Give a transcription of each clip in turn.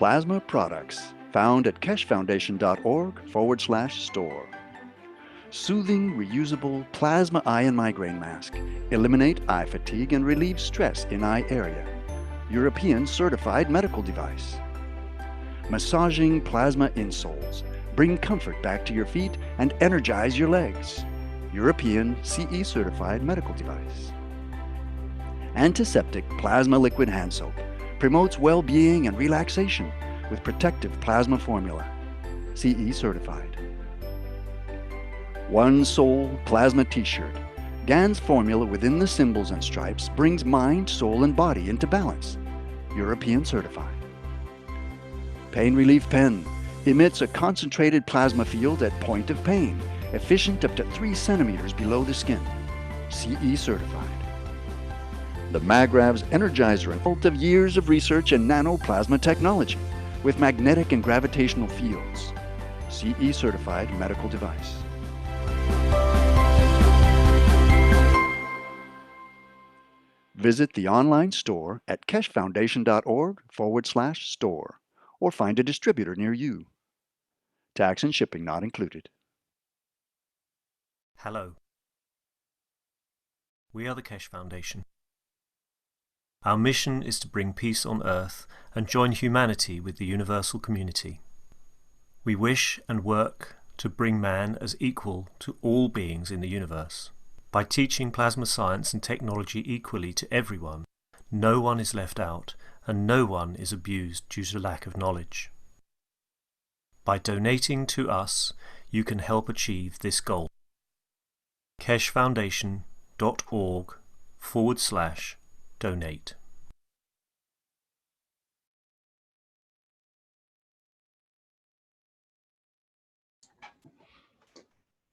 plasma products found at keshefoundation.org/store. Soothing, reusable plasma eye and migraine mask. Eliminate eye fatigue and relieve stress in eye area. European certified medical device. Massaging plasma insoles. Bring comfort back to your feet and energize your legs. European CE certified medical device. Antiseptic plasma liquid hand soap. Promotes well-being and relaxation with protective plasma formula. CE certified. One Soul Plasma T-shirt. Gans formula within the symbols and stripes brings mind, soul, and body into balance. European certified. Pain Relief Pen. Emits a concentrated plasma field at point of pain, efficient up to 3 centimeters below the skin. CE certified. The Magrav's Energizer, a result of years of research in nanoplasma technology with magnetic and gravitational fields. CE certified medical device. Visit the online store at keshefoundation.org/store or find a distributor near you. Tax and shipping not included. Hello. We are the Keshe Foundation. Our mission is to bring peace on earth and join humanity with the universal community. We wish and work to bring man as equal to all beings in the universe. By teaching plasma science and technology equally to everyone, no one is left out and no one is abused due to lack of knowledge. By donating to us, you can help achieve this goal. keshefoundation.org/donate.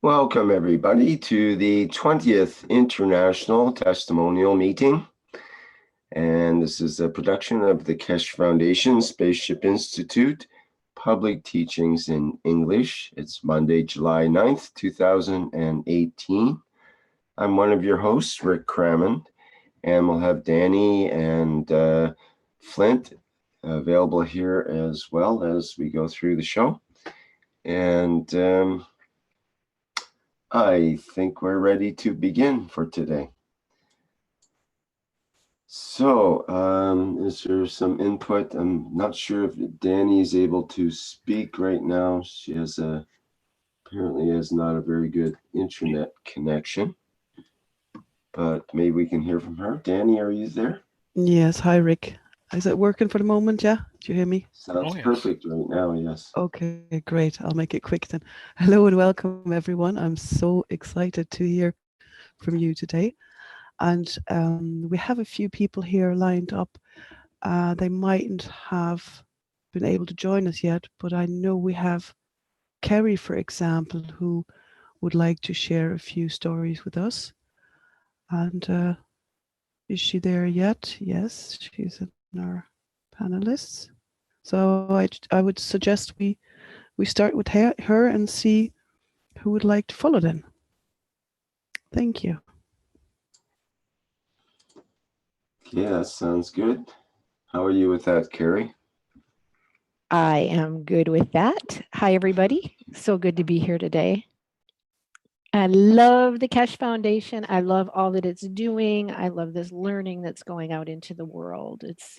Welcome everybody to the 20th International Testimonial Meeting. And this is a production of the Keshe Foundation Spaceship Institute Public Teachings in English. It's Monday, July 9th, 2018. I'm one of your hosts, Rick Crammond, and we'll have Danny and Flint available here as well as we go through the show. And I think we're ready to begin for today. So, is there some input? I'm not sure if Danny is able to speak right now. She has apparently has not a very good internet connection, but maybe we can hear from her. Danny, are you there? Yes, hi Rick. Is it working for the moment? Yeah, do you hear me? Sounds perfect right now, yes. Okay, great. I'll make it quick then. Hello and welcome everyone. I'm so excited to hear from you today. And we have a few people here lined up. They mightn't have been able to join us yet, but I know we have Kerry, for example, who would like to share a few stories with us. And is she there yet? Yes, she's in our panelists. So I would suggest we start with her and see who would like to follow then. Thank you. Yeah, that sounds good. How are you with that, Carrie? I am good with that. Hi, everybody. So good to be here today. I love the Keshe Foundation. I love all that it's doing. I love this learning that's going out into the world. It's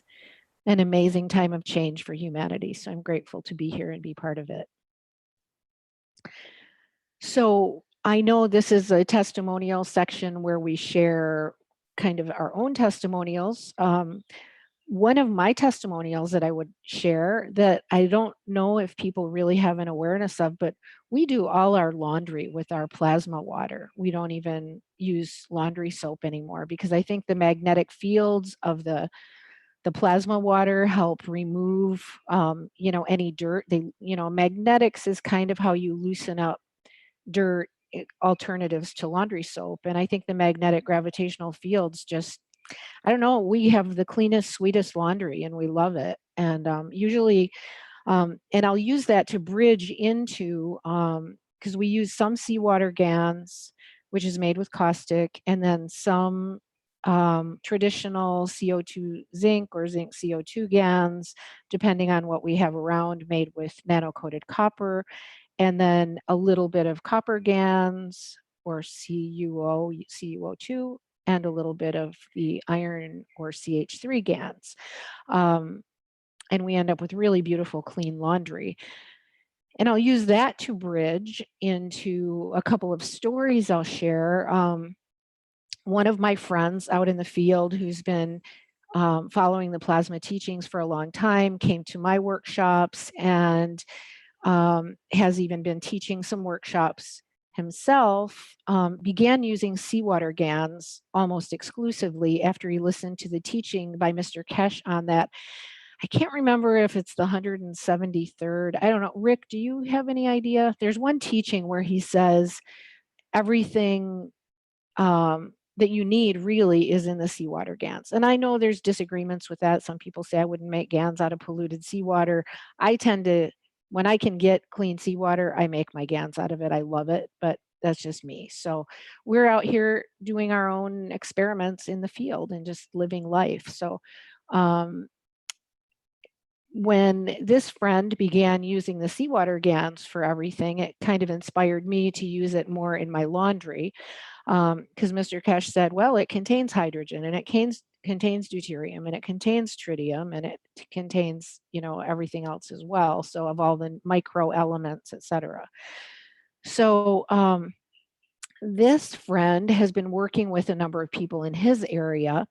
an amazing time of change for humanity. So I'm grateful to be here and be part of it. So I know this is a testimonial section where we share kind of our own testimonials. One of my testimonials that I would share that I don't know if people really have an awareness of, but we do all our laundry with our plasma water. We don't even use laundry soap anymore because I think the magnetic fields of the plasma water help remove, any dirt. Magnetics is kind of how you loosen up dirt alternatives to laundry soap. And I think the magnetic gravitational fields just, I don't know, we have the cleanest, sweetest laundry and we love it. And usually, and I'll use that to bridge into, because we use some seawater Gans, which is made with caustic, and then some traditional CO2 zinc or zinc CO2 GANs, depending on what we have around, made with nano-coated copper, and then a little bit of copper GANs or CuO2, and a little bit of the iron or CH3 GANs. And we end up with really beautiful, clean laundry. And I'll use that to bridge into a couple of stories I'll share. One of my friends out in the field who's been following the plasma teachings for a long time came to my workshops and has even been teaching some workshops himself, began using seawater GANs almost exclusively after he listened to the teaching by Mr. Keshe on that. I can't remember if it's the 173rd. I don't know. Rick, do you have any idea? There's one teaching where he says everything that you need really is in the seawater GANs. And I know there's disagreements with that. Some people say I wouldn't make GANs out of polluted seawater. I tend to, when I can get clean seawater, I make my GANs out of it. I love it, but that's just me. So we're out here doing our own experiments in the field and just living life. So when this friend began using the seawater GANs for everything, it kind of inspired me to use it more in my laundry. Because Mr. Keshe said, well, it contains hydrogen and it contains deuterium and it contains tritium and it contains, you know, everything else as well. So of all the micro elements, etc. So this friend has been working with a number of people in his area.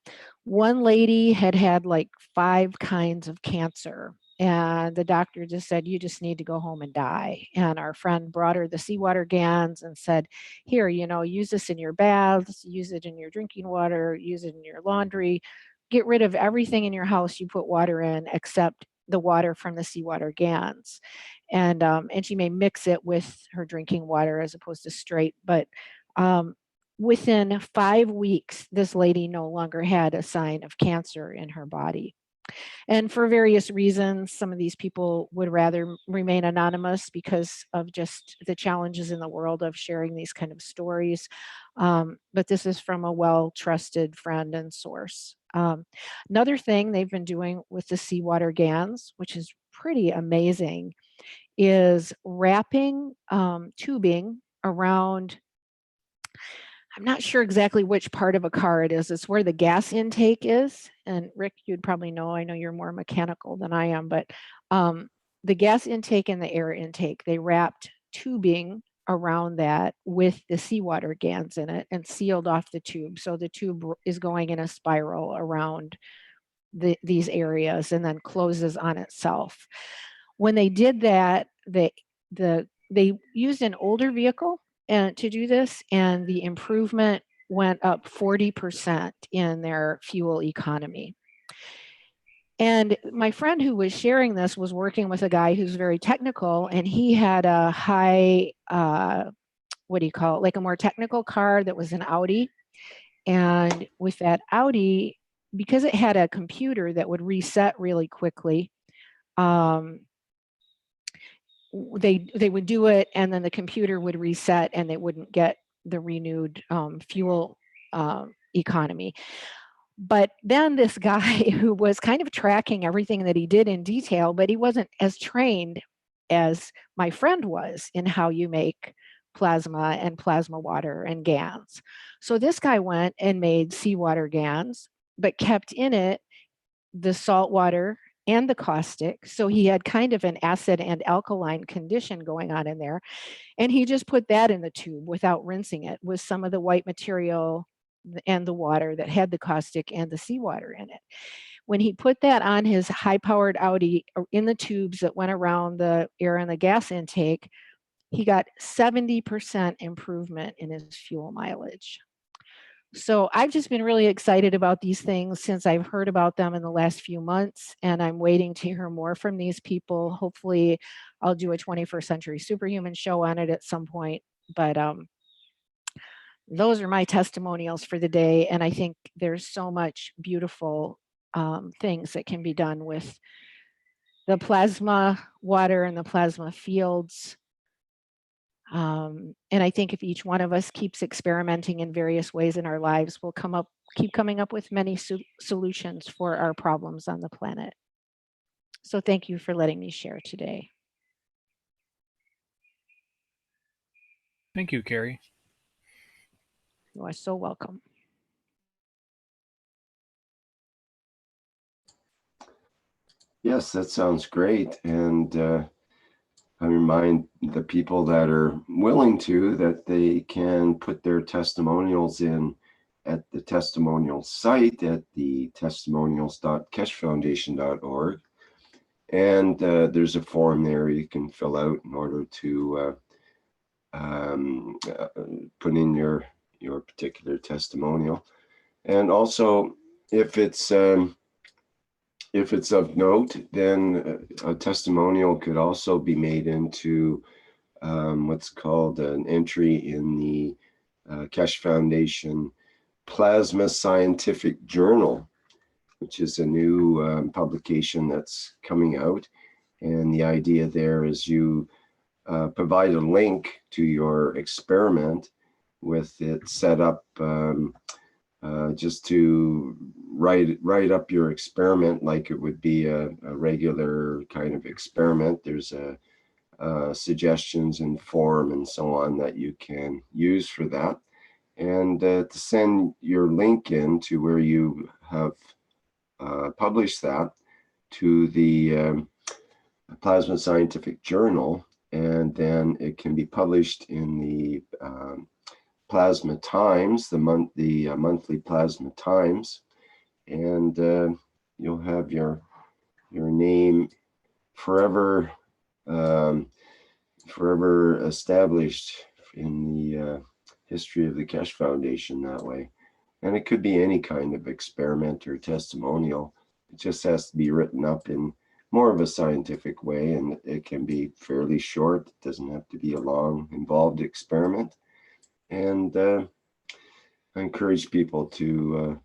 One lady had like 5 kinds of cancer. And the doctor just said, you just need to go home and die. And our friend brought her the seawater GANs and said, here, you know, use this in your baths, use it in your drinking water, use it in your laundry, get rid of everything in your house you put water in except the water from the seawater GANs. And she may mix it with her drinking water as opposed to straight, but within 5 weeks, this lady no longer had a sign of cancer in her body. And for various reasons, some of these people would rather remain anonymous because of just the challenges in the world of sharing these kind of stories. But this is from a well-trusted friend and source. Another thing they've been doing with the seawater GANs, which is pretty amazing, is wrapping tubing around, I'm not sure exactly which part of a car it is. It's where the gas intake is. And Rick, you'd probably know, I know you're more mechanical than I am, but the gas intake and the air intake, they wrapped tubing around that with the seawater GANs in it and sealed off the tube. So the tube is going in a spiral around these areas and then closes on itself. When they did that, they used an older vehicle and to do this, and the improvement went up 40% in their fuel economy. And my friend who was sharing this was working with a guy who's very technical, and he had a high, what do you call it, like a more technical car that was an Audi. And with that Audi, because it had a computer that would reset really quickly, they would do it and then the computer would reset and they wouldn't get the renewed fuel economy. But then this guy who was kind of tracking everything that he did in detail, but he wasn't as trained as my friend was in how you make plasma and plasma water and GANs. So this guy went and made seawater GANs, but kept in it the salt water and the caustic. So he had kind of an acid and alkaline condition going on in there. And he just put that in the tube without rinsing it with some of the white material and the water that had the caustic and the seawater in it. When he put that on his high-powered Audi in the tubes that went around the air and the gas intake, he got 70% improvement in his fuel mileage. So I've just been really excited about these things since I've heard about them in the last few months, and I'm waiting to hear more from these people. Hopefully I'll do a 21st Century Superhuman show on it at some point, but those are my testimonials for the day. And I think there's so much beautiful things that can be done with the plasma water and the plasma fields. And I think if each one of us keeps experimenting in various ways in our lives, we'll keep coming up with many solutions for our problems on the planet. So thank you for letting me share today. Thank you, Carrie. You are so welcome. Yes, that sounds great. And I remind the people that are willing to that they can put their testimonials in at the testimonials site at the testimonials.keshefoundation.org. And there's a form there you can fill out in order to put in your particular testimonial. And also, if it's of note, then a testimonial could also be made into what's called an entry in the Keshe Foundation Plasma Scientific Journal, which is a new publication that's coming out. And the idea there is you provide a link to your experiment with it set up just to write up your experiment like it would be a regular kind of experiment. There's suggestions and form and so on that you can use for that. And to send your link in to where you have published that to the Plasma Scientific Journal, and then it can be published in the Plasma Times, the monthly Plasma Times, and you'll have your name forever established in the history of the Keshe Foundation that way. And it could be any kind of experiment or testimonial. It just has to be written up in more of a scientific way, and it can be fairly short. It doesn't have to be a long, involved experiment. And I encourage people to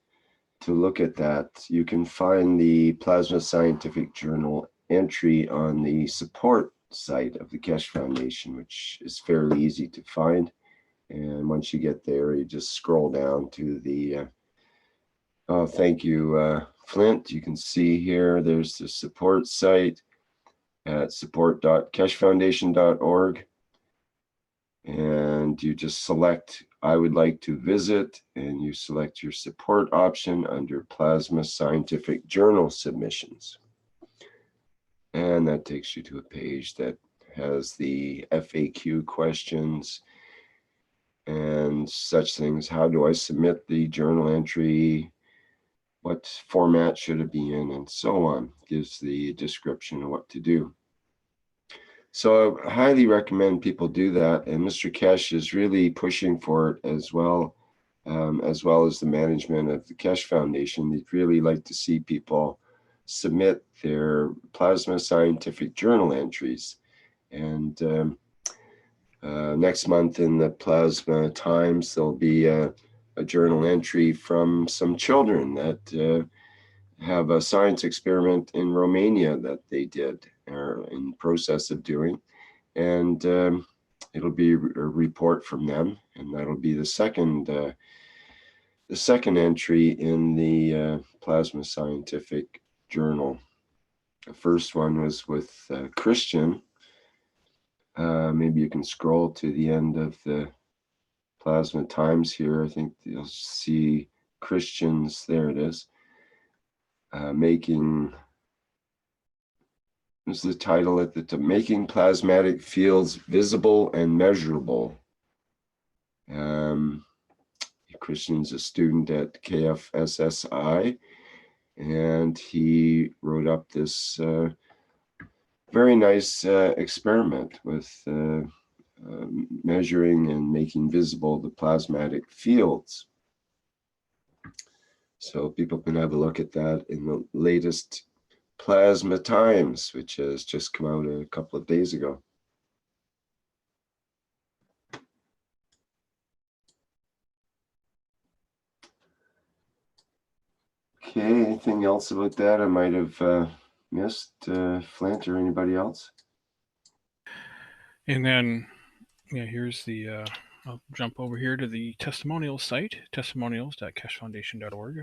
look at that. You can find the Plasma Scientific Journal entry on the support site of the Keshe Foundation, which is fairly easy to find. And once you get there, you just scroll down to the, oh, thank you, Flint. You can see here, there's the support site at support.keshefoundation.org. And you just select, I would like to visit, and you select your support option under Plasma Scientific Journal submissions. And that takes you to a page that has the FAQ questions and such things. How do I submit the journal entry? What format should it be in? And so on. Gives the description of what to do. So I highly recommend people do that. And Mr. Keshe is really pushing for it as well as the management of the Keshe Foundation. They'd really like to see people submit their Plasma Scientific Journal entries. And next month in the Plasma Times, there'll be a journal entry from some children that have a science experiment in Romania that they did or in process of doing. And it'll be a report from them, and that'll be the second entry in the Plasma Scientific Journal. The first one was with Christian. Maybe you can scroll to the end of the Plasma Times here. I think you'll see Christian's, there it is, making, is the title at the top, Making Plasmatic Fields Visible and Measurable. Christian's a student at KFSSI, and he wrote up this very nice experiment with measuring and making visible the plasmatic fields. So people can have a look at that in the latest Plasma Times, which has just come out a couple of days ago. Okay, anything else about that I might have missed, Flint or anybody else? And then Yeah, here's the, I'll jump over here to the testimonials site, testimonials.keshefoundation.org.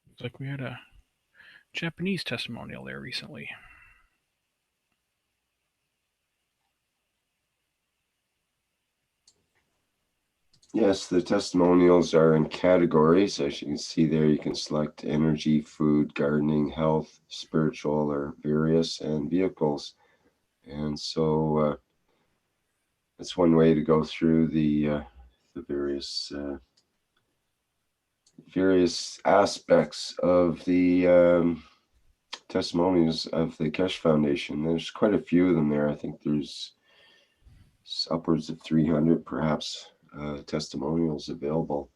Looks like we had a Japanese testimonial there recently. Yes, the testimonials are in categories. As you can see there, you can select energy, food, gardening, health, spiritual, or various, and vehicles. And so that's one way to go through the various aspects of the testimonials of the Keshe Foundation. There's quite a few of them there. I think there's upwards of 300 perhaps testimonials available.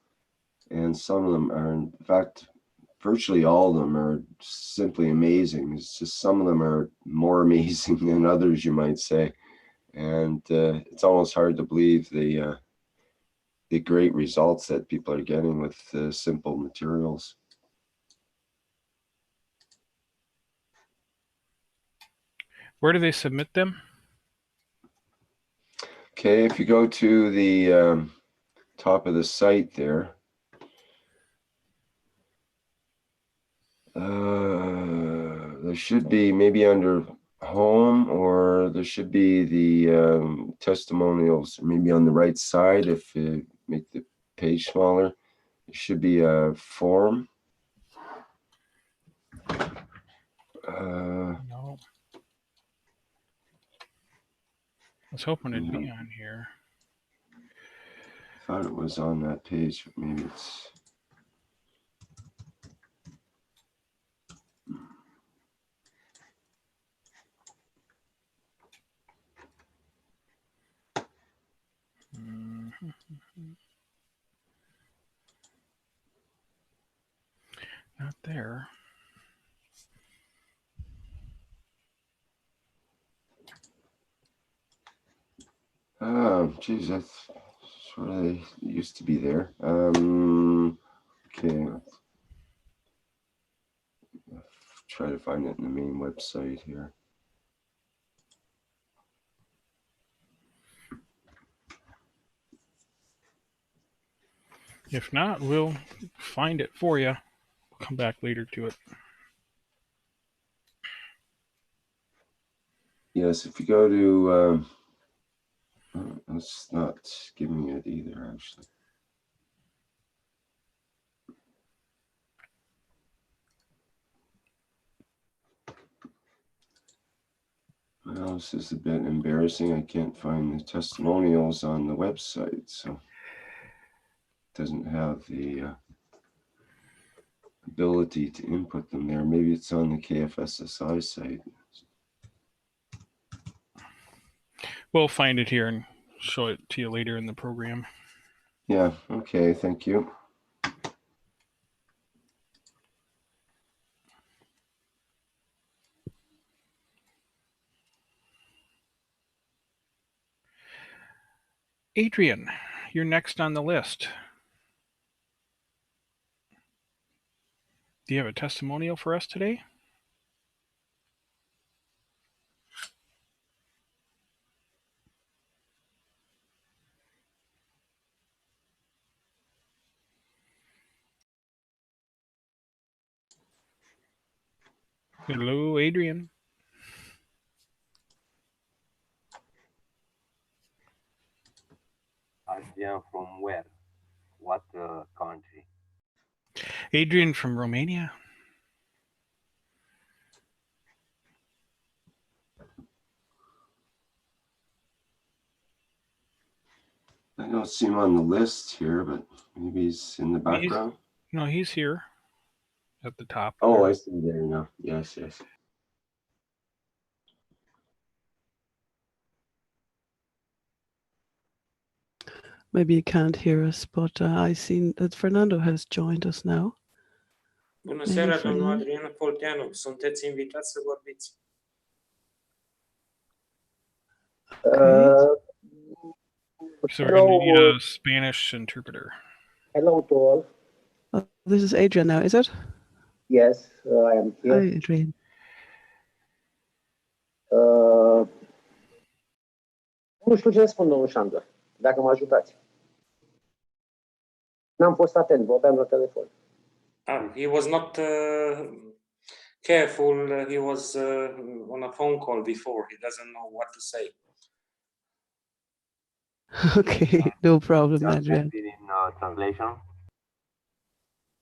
And some of them are, in fact, virtually all of them are simply amazing. It's just some of them are more amazing than others, you might say. And it's almost hard to believe the great results that people are getting with simple materials. Where do they submit them? Okay, if you go to the top of the site there, there should be maybe under home, or there should be the testimonials maybe on the right side. If you make the page smaller, there should be a form. No. I was hoping it'd be on here. I thought it was on that page, but maybe it's... Not there. Oh, geez, that's sort of they used to be there. Okay, let's try to find it in the main website here. If not, we'll find it for you. We'll come back later to it. Yes, if you go to, it's not giving it either, actually. Well, this is a bit embarrassing. I can't find the testimonials on the website, so it doesn't have the ability to input them there. Maybe it's on the KFSSI site. We'll find it here and show it to you later in the program. Yeah, okay, thank you. Adrian, you're next on the list. Do you have a testimonial for us today? Hello, Adrian. Adrian from where? What country? Adrian from Romania. I don't see him on the list here, but maybe he's in the background. No, he's here at the top. Oh, I see there now. Yes, yes. Maybe you can't hear us, but I seen that Fernando has joined us now. Bună seara, domnul Adrian Folteanu. Sunteți invitați să vorbiți. So we're going to need a Spanish interpreter. Hello to all. Oh, this is Adrian now, is it? Yes, I am here. Hi, Adrian. Nu știu ce spun, domnul Șandor, dacă mă ajutați. N-am fost atent, vorbeam la telefon. He was not careful. He was on a phone call before. He doesn't know what to say. Okay, no problem, Adrian. In translation.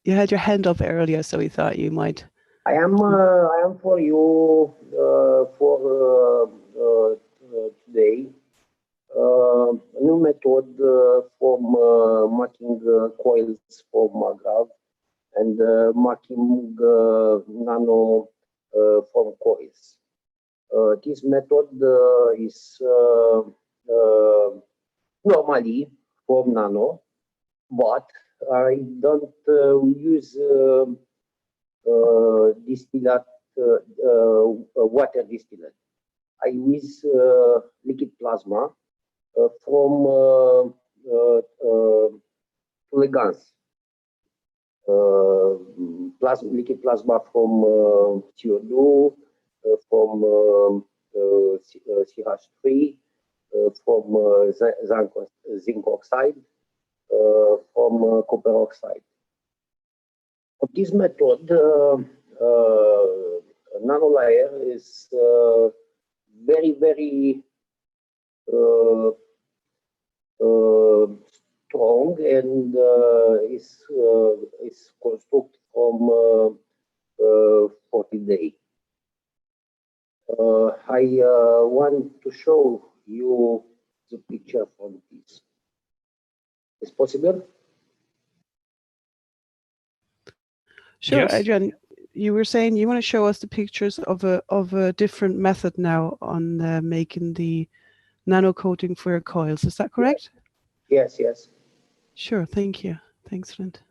You had your hand up earlier, so we thought you might. I am for you for today a new method for marking coils for maggrav and marking nano from coils. This method is normally for nano, but I don't use distillate, water distillate. I use liquid plasma from Gans. Liquid plasma from CO2, from CH3, from zinc oxide, from copper oxide. Of this method, nano layer is very, very strong and is constructed from 40 days. I want to show you the picture from this. Is possible? Sure, Yes. Adrian. You were saying you want to show us the pictures of a different method now on making the nano-coating for your coils. Is that correct? Yes, yes. Sure, thank you. Thanks, Flint.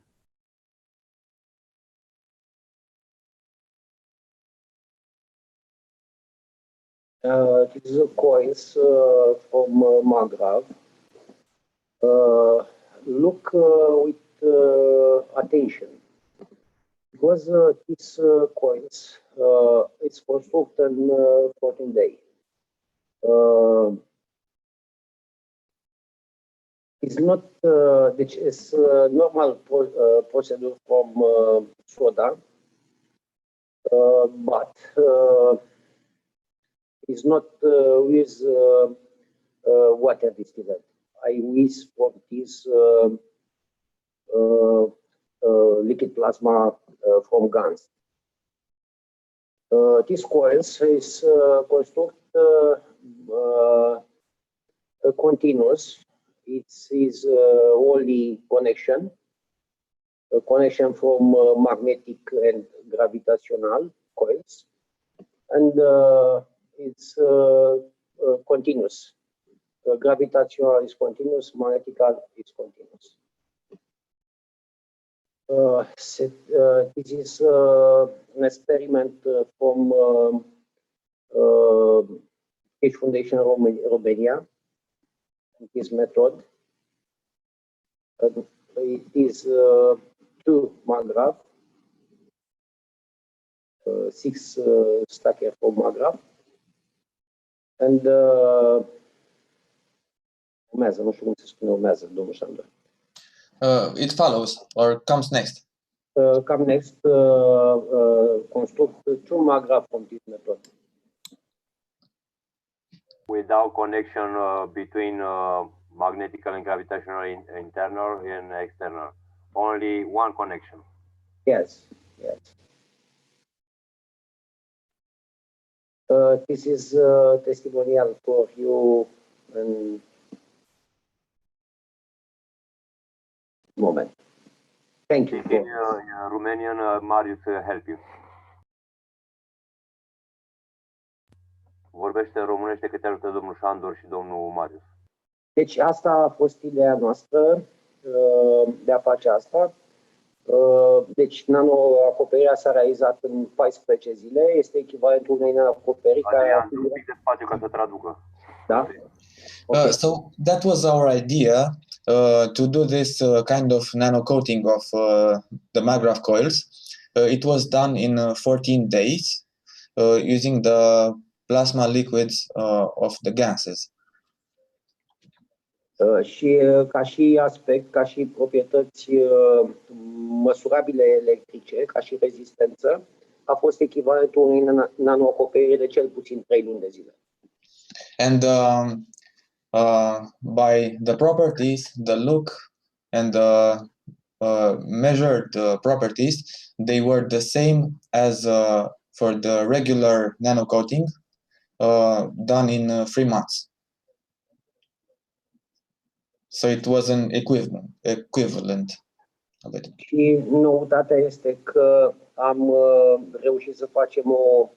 This is a coils from maggrav. Look with attention, because this coils it's constructed in 14 days. It's not it's normal procedure from soda, but it's not with water distillate. I use from this liquid plasma from Gans. This coils is constructed continuous. It is only connection, a connection from magnetic and gravitational coils, and it's continuous. Gravitational is continuous, magnetic is continuous. This is an experiment from Keshe Foundation Romania. This method. It is 2 maggrav, 6 stacker for maggrav, and urmează, nu știu cum se spune urmează, domnul Șandor. It follows or comes next. Come next, construct 2 maggrav from this method. Without connection between magnetical and gravitational internal and external. Only one connection. Yes, yes. This is a testimonial for you and moment. Thank you. In Romanian, Marius will help you. Vorbește în românește că te ajută domnul Șandor și domnul Marius. Deci asta a fost ideea noastră de a face asta. Deci nano-acoperirea s-a realizat în 14 zile, este echivalentul unei nano-acoperiri care... Adrian, un pic de spațiu ca să traducă. Da? Okay. So that was our idea to do this kind of nano-coating of the maggrav coils. It was done in 14 days using the plasma liquids of the gases. Și ca și aspect, ca și proprietăți măsurabile electrice, ca și rezistență, a fost echivalentul unui nanoacoperire de cel puțin 3 luni de zile. And by the properties, the look, and the measured properties, they were the same as for the regular nano-coating done in 3 months. So it was an equivalent of it. Și noutatea este că am reușit să facem o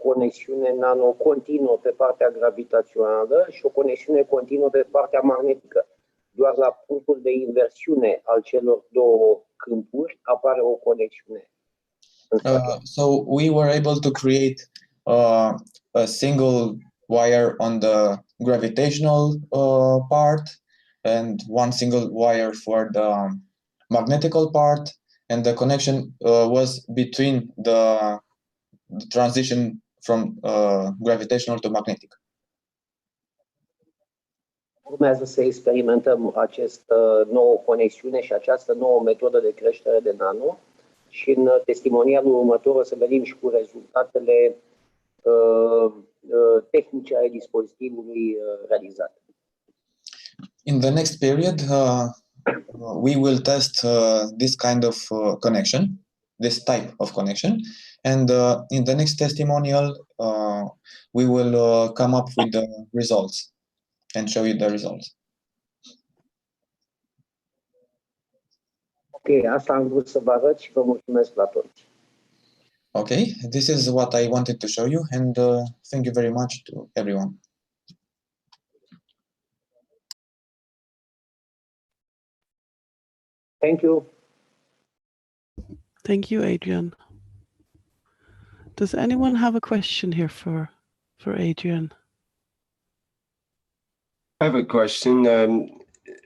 conexiune nano-continuă pe partea gravitațională și o conexiune continuă pe partea magnetică. Doar la punctul de inversiune al celor două câmpuri apare o conexiune. So we were able to create a single wire on the gravitational part and one single wire for the magnetical part, and the connection was between the transition from gravitational to magnetic. Urmează să experimentăm această nouă conexiune și această nouă metodă de creștere de nano și în testimonialul următor o să venim și cu rezultatele tehnice ale dispozitivului realizat. In the next period, we will test this kind of connection, this type of connection, and in the next testimonial, we will come up with the results and show you the results. Ok, asta am vrut să vă arăt și vă mulțumesc la toți. Okay, this is what I wanted to show you, and thank you very much to everyone. Thank you. Thank you, Adrian. Does anyone have a question here for Adrian? I have a question.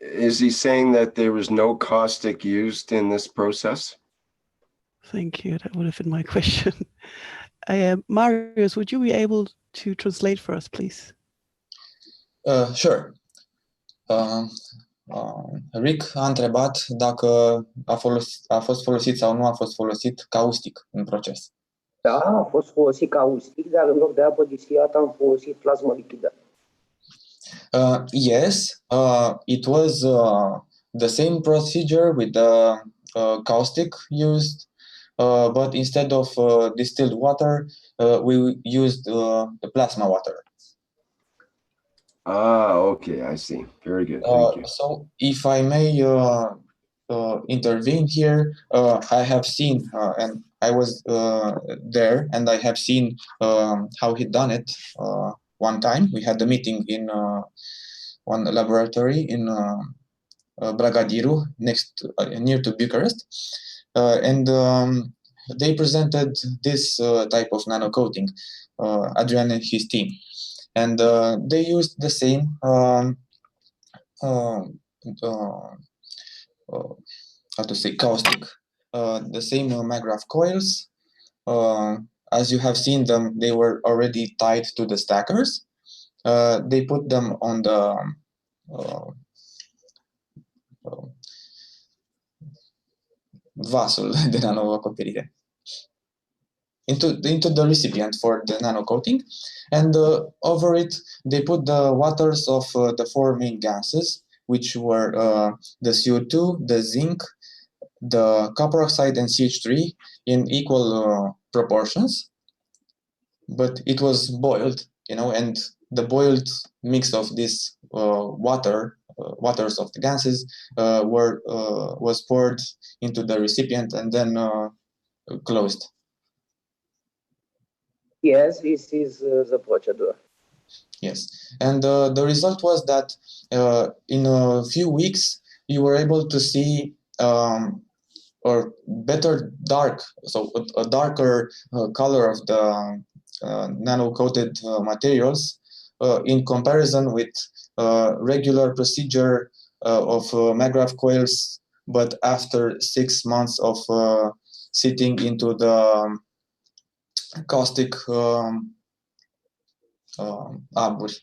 Is he saying that there was no caustic used in this process? Thank you. That would have been my question. Marius, would you be able to translate for us, please? Sure. Rick a întrebat dacă a fost folosit sau nu a fost folosit caustic în proces. Da, a fost folosit caustic, dar în loc de apă distilată am folosit plasmă lichidă. Yes, it was the same procedure with the caustic used, but instead of distilled water, we used the plasma water. Ah, okay, I see. Very good. Thank you. So, if I may intervene here, I have seen, and I was there, and I have seen how he done it. One time, we had a meeting in one laboratory in Bragadiru, near to Bucharest, and they presented this type of nano-coating, Adrian and his team. And they used the same caustic, the same Magrath coils. As you have seen them, they were already tied to the stackers. They put them on the vasul de nano-acoperire, into the recipient for the nano-coating, and over it they put the waters of the 4 main gases, which were the CO2, the zinc, the copper oxide, and CH3 in equal proportions. But it was boiled, and the boiled mix of this waters of the gases was poured into the recipient and then closed. Yes, this is the procedure. Yes, and the result was that in a few weeks you were able to see or better dark, so a darker color of the nano-coated materials in comparison with regular procedure of Magrath coils, but after 6 months of sitting into the caustic aburi,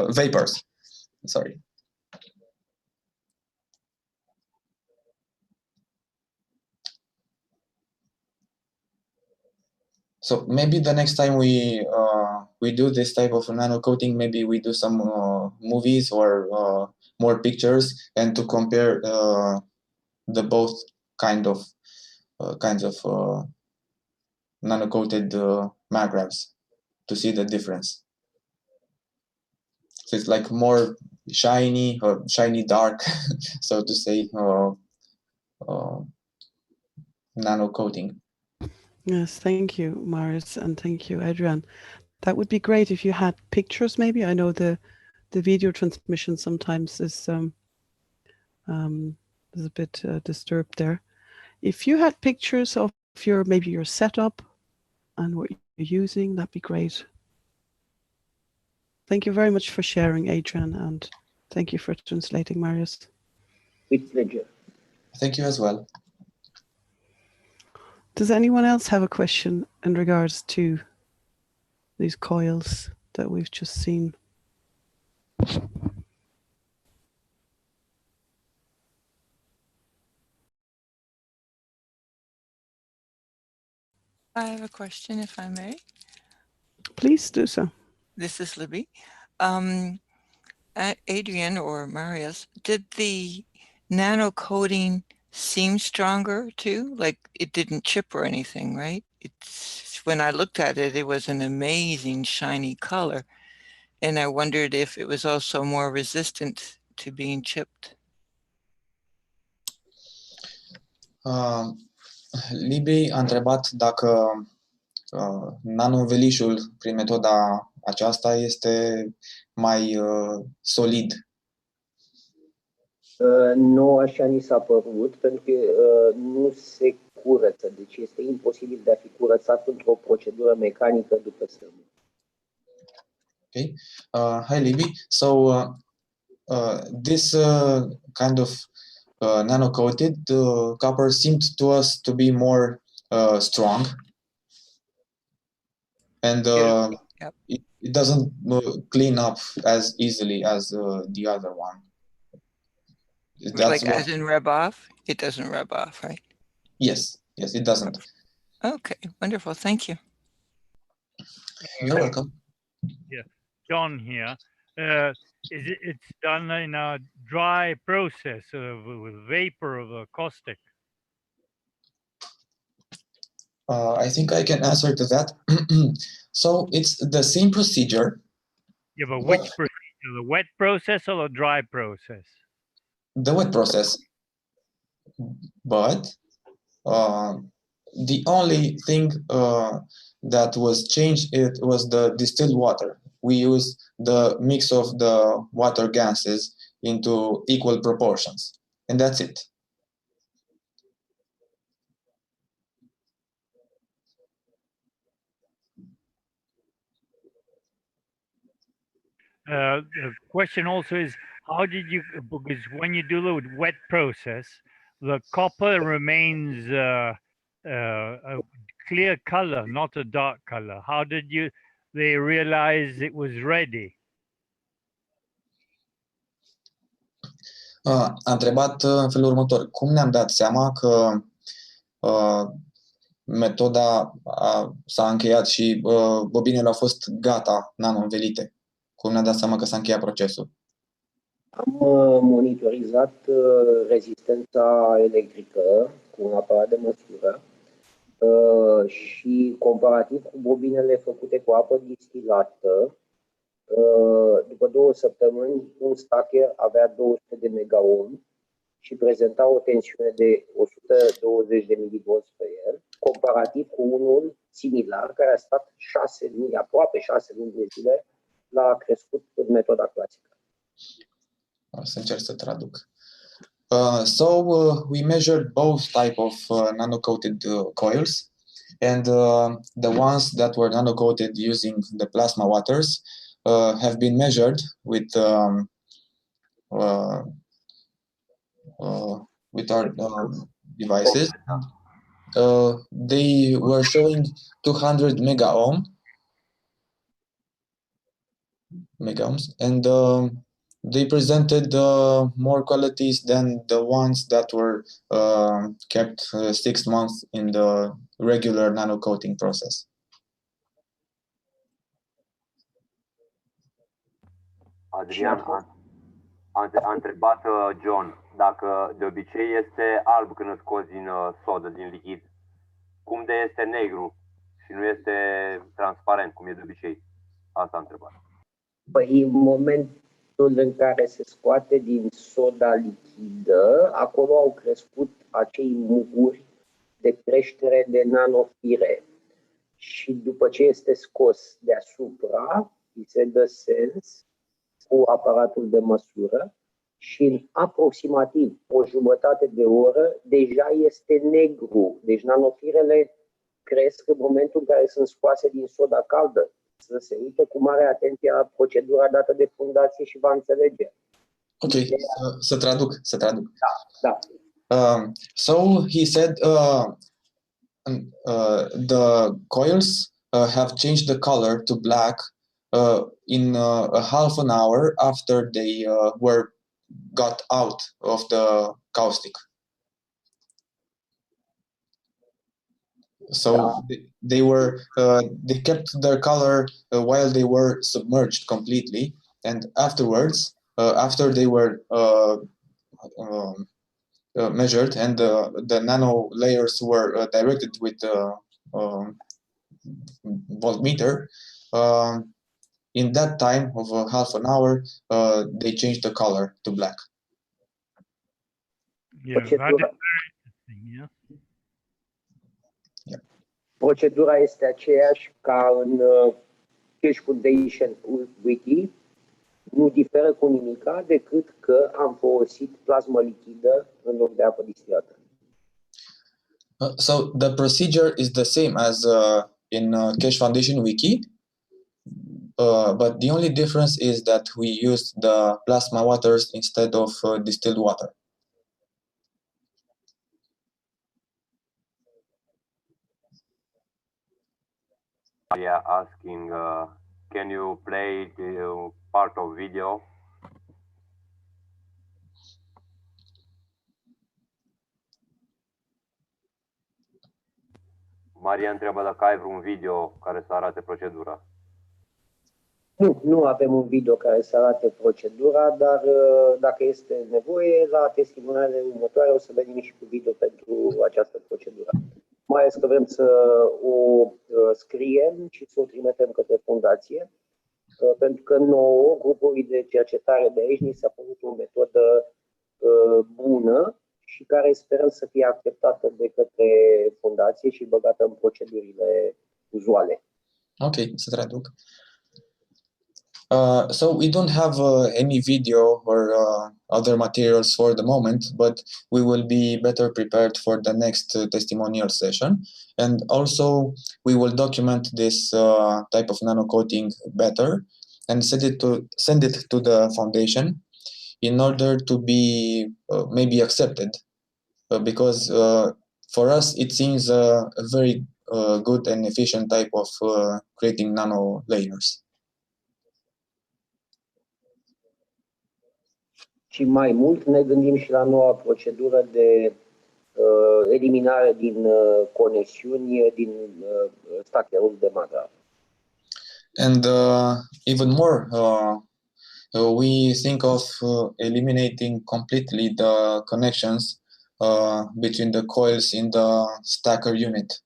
vapors. Sorry. So maybe the next time we do this type of nano coating, maybe we do some movies or more pictures, and to compare the both kinds of nano coated magraves to see the difference. So it's like more shiny or shiny dark, so to say, nano coating. Yes, thank you, Marius, and thank you, Adrian. That would be great if you had pictures, maybe. I know the video transmission sometimes is a bit disturbed there. If you had pictures of maybe your setup and what you're using, that'd be great. Thank you very much for sharing, Adrian, and thank you for translating, Marius. With pleasure. Thank you as well. Does anyone else have a question in regards to these coils that we've just seen? I have a question, if I may. Please do so. This is Libby. Adrian or Marius, did the nano coating seem stronger too? Like it didn't chip or anything, right? It's when I looked at it, it was an amazing shiny color. And I wondered if it was also more resistant to being chipped. Libby a întrebat dacă nanoînvelișul prin metoda aceasta este mai solid. Nu așa ni s-a părut, pentru că nu se curăță, deci este imposibil de a fi curățat într-o procedură mecanică după sârmă. Okay. Hi, Libby. So this kind of nano-coated copper seemed to us to be more strong, and Yep. it doesn't clean up as easily as the other one. That's like as in rub off? It doesn't rub off, right? Yes, it doesn't. Okay, wonderful. Thank you. You're welcome. Yeah, John here. It's done in a dry process with vapor of caustic? I think I can answer to that. So it's the same procedure. Yeah, but which procedure? The wet process or the dry process? The wet process. But the only thing that was changed, it was the distilled water. We use the mix of the water gases into equal proportions, and that's it. The question also is, how did you, because when you do the wet process, the copper remains a clear color, not a dark color. How did they realize it was ready? A întrebat în felul următor: cum ne-am dat seama că metoda s-a încheiat și bobinele au fost gata, nano-învelite? Cum ne-am dat seama că s-a încheiat procesul? Am monitorizat rezistența electrică cu un aparat de măsură și comparativ cu bobinele făcute cu apă distilată, după 2 săptămâni, un stacker avea 200 de megaohm și prezenta o tensiune de 120 de milivolți pe el, comparativ cu unul similar care a stat 6 luni, aproape 6 luni de zile, l-a crescut în metoda clasică. O să încerc să traduc. So we measured both type of nano-coated coils, and the ones that were nano-coated using the plasma waters have been measured with our devices. They were showing 200 megaohm, megohms, and they presented more qualities than the ones that were kept 6 months in the regular nano-coating process. Adrian a întrebat John dacă de obicei este alb când îl scoți din sodă, din lichid. Cum de este negru și nu este transparent, cum e de obicei? Asta a întrebat. Păi, în momentul în care se scoate din soda lichidă, acolo au crescut acei muguri de creștere de nanofire. Și după ce este scos deasupra, îi se dă sens cu aparatul de măsură și în aproximativ o jumătate de oră deja este negru. Deci nanofirele cresc în momentul în care sunt scoase din soda caldă. Să se uite cu mare atenție la procedura dată de fundație și va înțelege. Ok, să traduc. Da. So he said the coils have changed the color to black in a half an hour after they got out of the caustic. So they kept their color while they were submerged completely, and afterwards, after they were measured and the nano layers were directed with the voltmeter, in that time of half an hour, they changed the color to black. Yeah, that is very interesting, yeah. Procedura este aceeași ca în Keshe Foundation Wiki, nu diferă cu nimica decât că am folosit plasmă lichidă în loc de apă distilată. So the procedure is the same as in Keshe Foundation Wiki, but the only difference is that we used the plasma waters instead of distilled water. Yeah, asking, can you play the part of video? Maria întreabă dacă ai vreun video care să arate procedura. Nu avem un video care să arate procedura, dar dacă este nevoie, la testimoniale următoare o să venim și cu video pentru această procedură. Mai ales că vrem să o scriem și să o trimitem către fundație, pentru că nouă, grupului de cercetare de aici, ni s-a părut o metodă bună și care sperăm să fie acceptată de către fundație și băgată în procedurile uzuale. Ok, să traduc. So we don't have any video or other materials for the moment, but we will be better prepared for the next testimonial session. And also we will document this type of nano-coating better and send it to the foundation in order to be maybe accepted, because for us it seems a very good and efficient type of creating nano layers. Și mai mult ne gândim și la noua procedură de eliminare din conexiuni din stackerul de magra. And even more, we think of eliminating completely the connections between the coils in the stacker unit.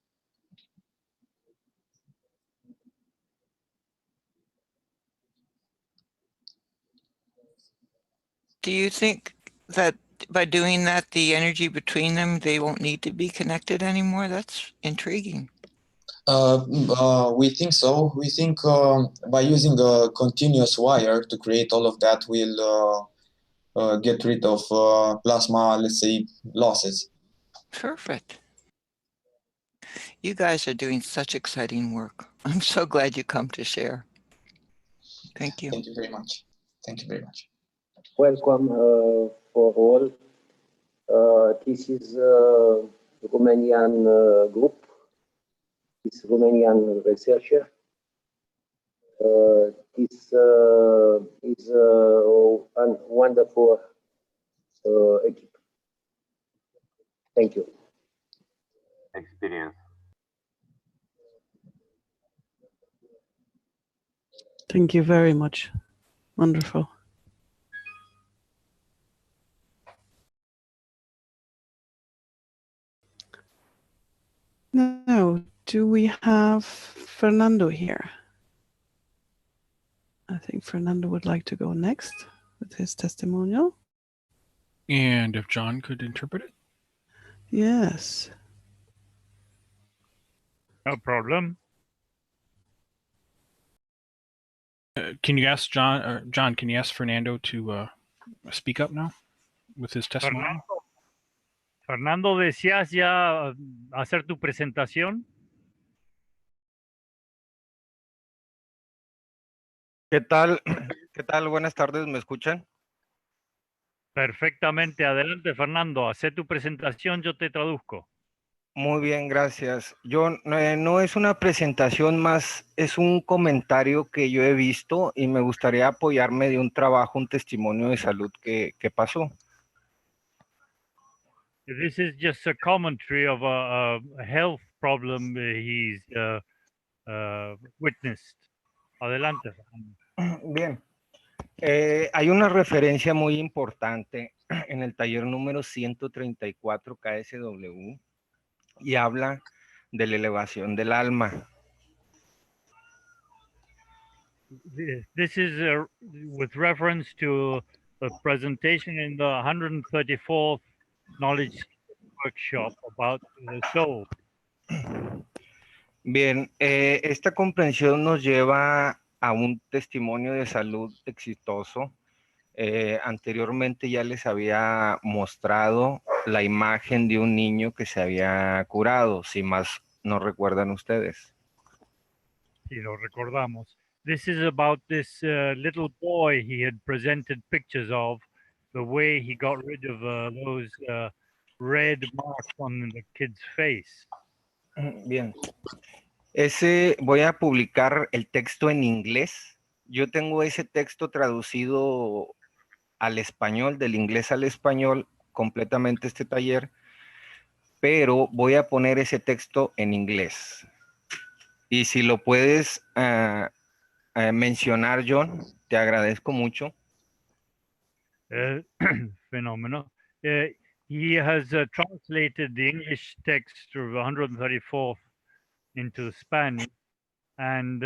Do you think that by doing that, the energy between them, they won't need to be connected anymore? That's intriguing. We think so. We think by using a continuous wire to create all of that, we'll get rid of plasma, let's say, losses. Perfect. You guys are doing such exciting work. I'm so glad you come to share. Thank you. Thank you very much. Thank you very much. Welcome for all. This is Romanian group. This Romanian researcher. this is a wonderful equip. Thank you. Experience. Thank you very much. Wonderful. Now, do we have Fernando here? I think Fernando would like to go next with his testimonial. And if John could interpret it? Yes. No problem. Can you ask John, John, can you ask Fernando to speak up now with his testimony? Fernando, ¿deseas ya hacer tu presentación? ¿Qué tal? ¿Qué tal? Buenas tardes, ¿me escuchan? Perfectamente. Adelante, Fernando. Haz tu presentación, yo te traduzco. Muy bien, gracias. Yo no es una presentación más, es un comentario que yo he visto y me gustaría apoyarme de un trabajo, un testimonio de salud que pasó. This is just a commentary of a health problem he's witnessed. Adelante, Fernando. Bien. Hay una referencia muy importante en el taller número 134 KSW y habla de la elevación del alma. This is with reference to a presentation in the 134th Knowledge Workshop about the soul. Bien, esta comprensión nos lleva a un testimonio de salud exitoso. Anteriormente ya les había mostrado la imagen de un niño que se había curado, si más no recuerdan ustedes. Si lo recordamos. This is about this little boy he had presented pictures of, the way he got rid of those red marks on the kid's face. Bien. Voy a publicar el texto en inglés. Yo tengo ese texto traducido al español, del inglés al español, completamente este taller, pero voy a poner ese texto en inglés. Y si lo puedes mencionar, John, te agradezco mucho. Phenomenal. He has translated the English text of 134th into Spanish. And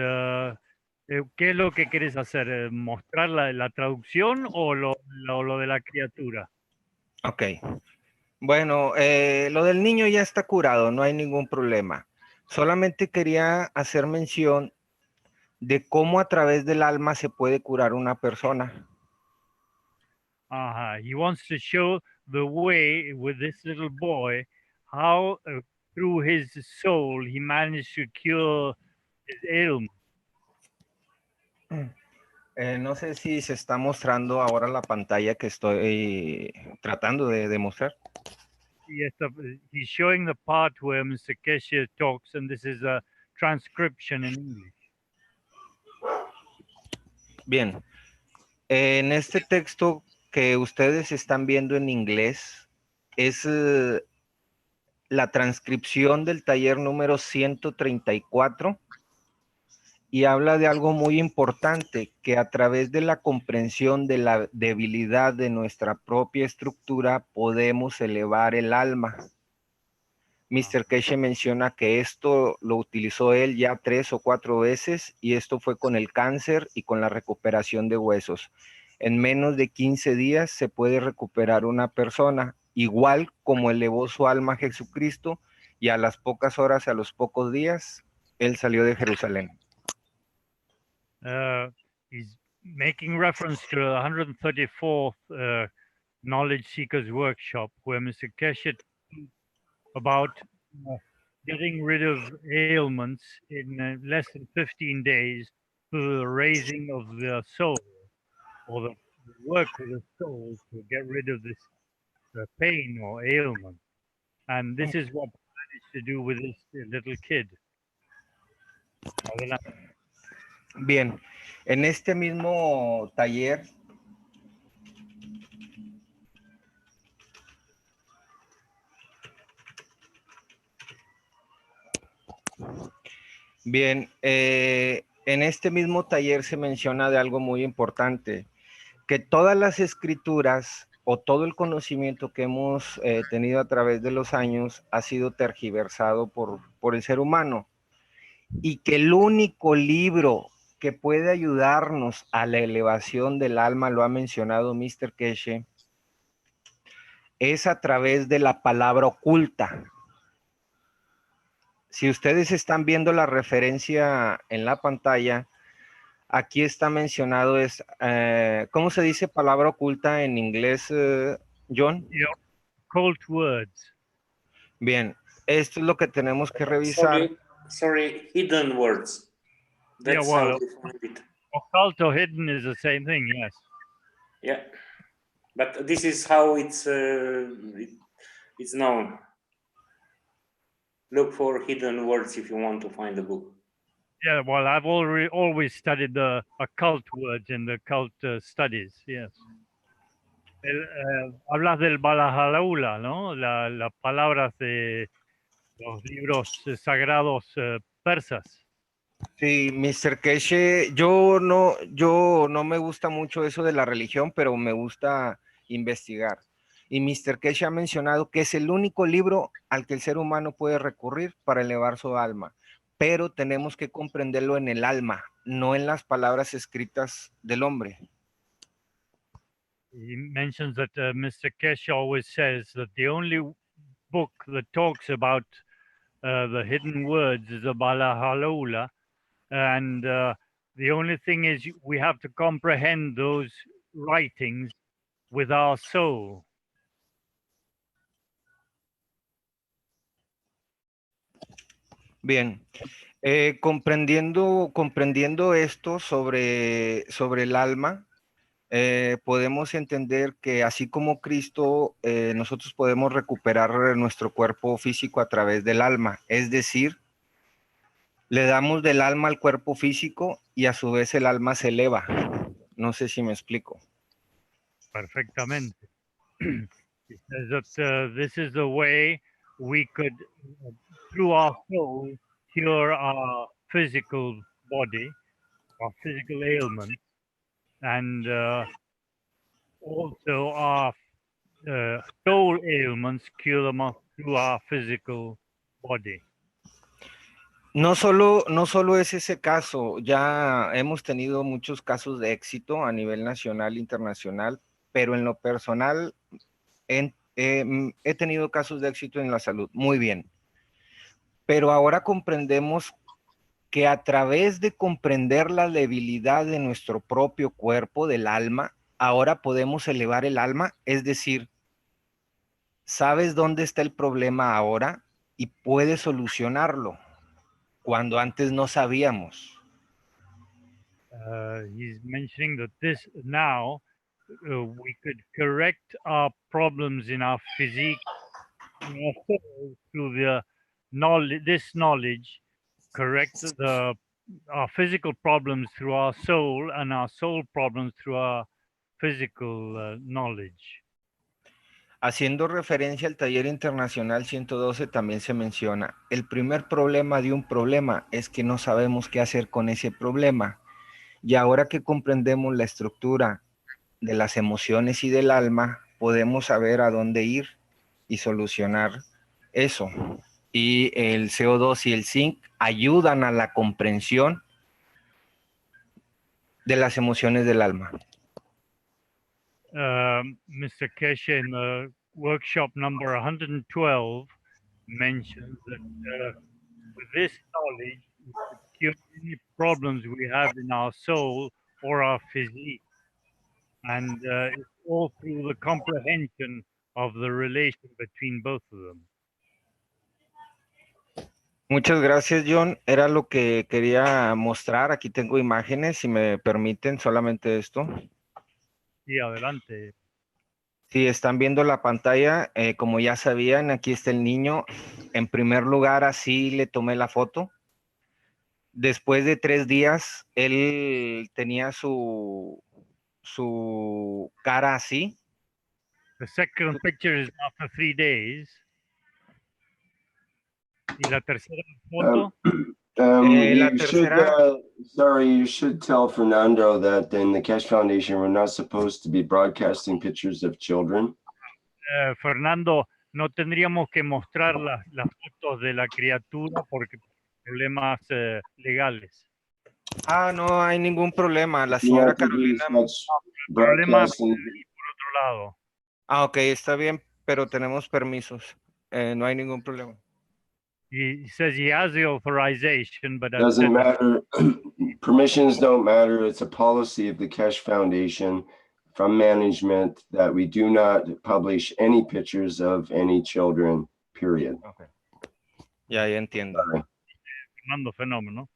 ¿qué es lo que quieres hacer? ¿Mostrar la traducción o lo de la criatura? Ok. Bueno, lo del niño ya está curado, no hay ningún problema. Solamente quería hacer mención de cómo a través del alma se puede curar una persona. He wants to show the way with this little boy, how through his soul he managed to cure his ailment. No sé si se está mostrando ahora la pantalla que estoy tratando de demostrar. Yes, he's showing the part where Mr. Keshe talks, and this is a transcription in English. Bien, en este texto que ustedes están viendo en inglés es la transcripción del taller número 134 y habla de algo muy importante, que a través de la comprensión de la debilidad de nuestra propia estructura podemos elevar el alma. Mr. Keshe menciona que esto lo utilizó él ya 3 o 4 veces y esto fue con el cáncer y con la recuperación de huesos. En menos de 15 días se puede recuperar una persona, igual como elevó su alma a Jesucristo y a las pocas horas, a los pocos días, él salió de Jerusalén. He's making reference to the 134th Knowledge Seekers Workshop, where Mr. Keshe about getting rid of ailments in less than 15 days through the raising of the soul, or the work with the soul to get rid of this pain or ailment. And this is what he managed to do with this little kid. Bien, en este mismo taller en este mismo taller se menciona de algo muy importante, que todas las escrituras o todo el conocimiento que hemos tenido a través de los años ha sido tergiversado por el ser humano, y que el único libro que puede ayudarnos a la elevación del alma, lo ha mencionado Mr. Keshe, es a través de la palabra oculta. Si ustedes están viendo la referencia en la pantalla, aquí está mencionado, ¿cómo se dice palabra oculta en inglés, John? Yeah, occult words. Bien, esto es lo que tenemos que revisar. Sorry, hidden words. That's Yeah, well, how you find it. occult or hidden is the same thing, yes. Yeah, but this is how it's known. Look for hidden words if you want to find the book. Yeah, well, I've always studied the occult words in the occult studies, yes. Hablas del Valhalla, ¿no? Las palabras de los libros sagrados persas. Sí, Mr. Keshe, yo no me gusta mucho eso de la religión, pero me gusta investigar. Y Mr. Keshe ha mencionado que es el único libro al que el ser humano puede recurrir para elevar su alma, pero tenemos que comprenderlo en el alma, no en las palabras escritas del hombre. He mentions that Mr. Keshe always says that the only book that talks about the hidden words is the Valhalla, and the only thing is we have to comprehend those writings with our soul. Bien, comprendiendo esto sobre el alma, podemos entender que así como Cristo, nosotros podemos recuperar nuestro cuerpo físico a través del alma, es decir, le damos del alma al cuerpo físico y a su vez el alma se eleva. No sé si me explico. Perfectamente. He says that this is the way we could, through our soul, cure our physical body, our physical ailments, and also our soul ailments, cure them through our physical body. No solo es ese caso, ya hemos tenido muchos casos de éxito a nivel nacional e internacional, pero en lo personal he tenido casos de éxito en la salud, muy bien. Pero ahora comprendemos que a través de comprender la debilidad de nuestro propio cuerpo, del alma, ahora podemos elevar el alma, es decir, sabes dónde está el problema ahora y puedes solucionarlo, cuando antes no sabíamos. He's mentioning that this now we could correct our problems in our physique through the knowledge. This knowledge correct our physical problems through our soul, and our soul problems through our physical knowledge. Haciendo referencia al taller internacional 112 también se menciona, el primer problema de un problema es que no sabemos qué hacer con ese problema. Y ahora que comprendemos la estructura de las emociones y del alma, podemos saber a dónde ir y solucionar eso. Y el CO2 y el zinc ayudan a la comprensión de las emociones del alma. Mr. Keshe in the workshop number 112 mentions that with this knowledge, we could cure any problems we have in our soul or our physique. And it's all through the comprehension of the relation between both of them. Muchas gracias, John. Era lo que quería mostrar. Aquí tengo imágenes, si me permiten, solamente esto. Sí, adelante. Si están viendo la pantalla, como ya sabían, aquí está el niño. En primer lugar, así le tomé la foto. Después de 3 días, él tenía su cara así. The second picture is after 3 days. Y la tercera foto. La You should, tercera, you should tell Fernando that in the Keshe Foundation, we're not supposed to be broadcasting pictures of children. Fernando, no tendríamos que mostrar las fotos de la criatura porque problemas legales. no hay ningún problema. La You señora have to do Carolina. such Problema broadcasting. por otro lado. Ok, está bien, pero tenemos permisos. No hay ningún problema. He says he has the authorization, but Doesn't matter. Permissions don't matter. It's a policy of the Keshe Foundation from management that we do not publish any pictures of any children, period. Okay. Ya entiendo. Fernando, fenómeno.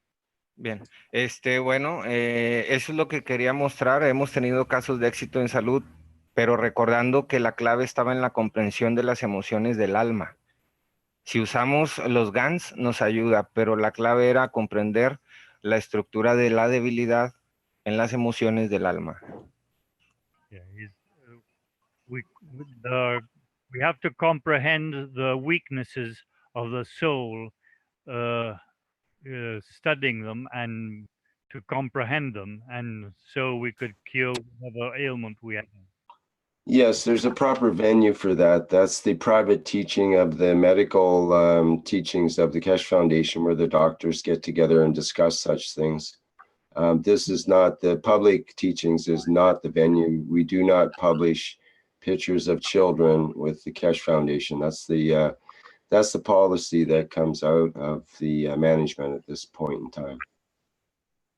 Bien, bueno, eso es lo que quería mostrar. Hemos tenido casos de éxito en salud, pero recordando que la clave estaba en la comprensión de las emociones del alma. Si usamos los Gans nos ayuda, pero la clave era comprender la estructura de la debilidad en las emociones del alma. Yeah, we have to comprehend the weaknesses of the soul, studying them and to comprehend them, and so we could cure whatever ailment we have. Yes, there's a proper venue for that. That's the private teaching of the medical teachings of the Keshe Foundation, where the doctors get together and discuss such things. This is not the public teachings, is not the venue. We do not publish pictures of children with the Keshe Foundation. That's the policy that comes out of the management at this point in time.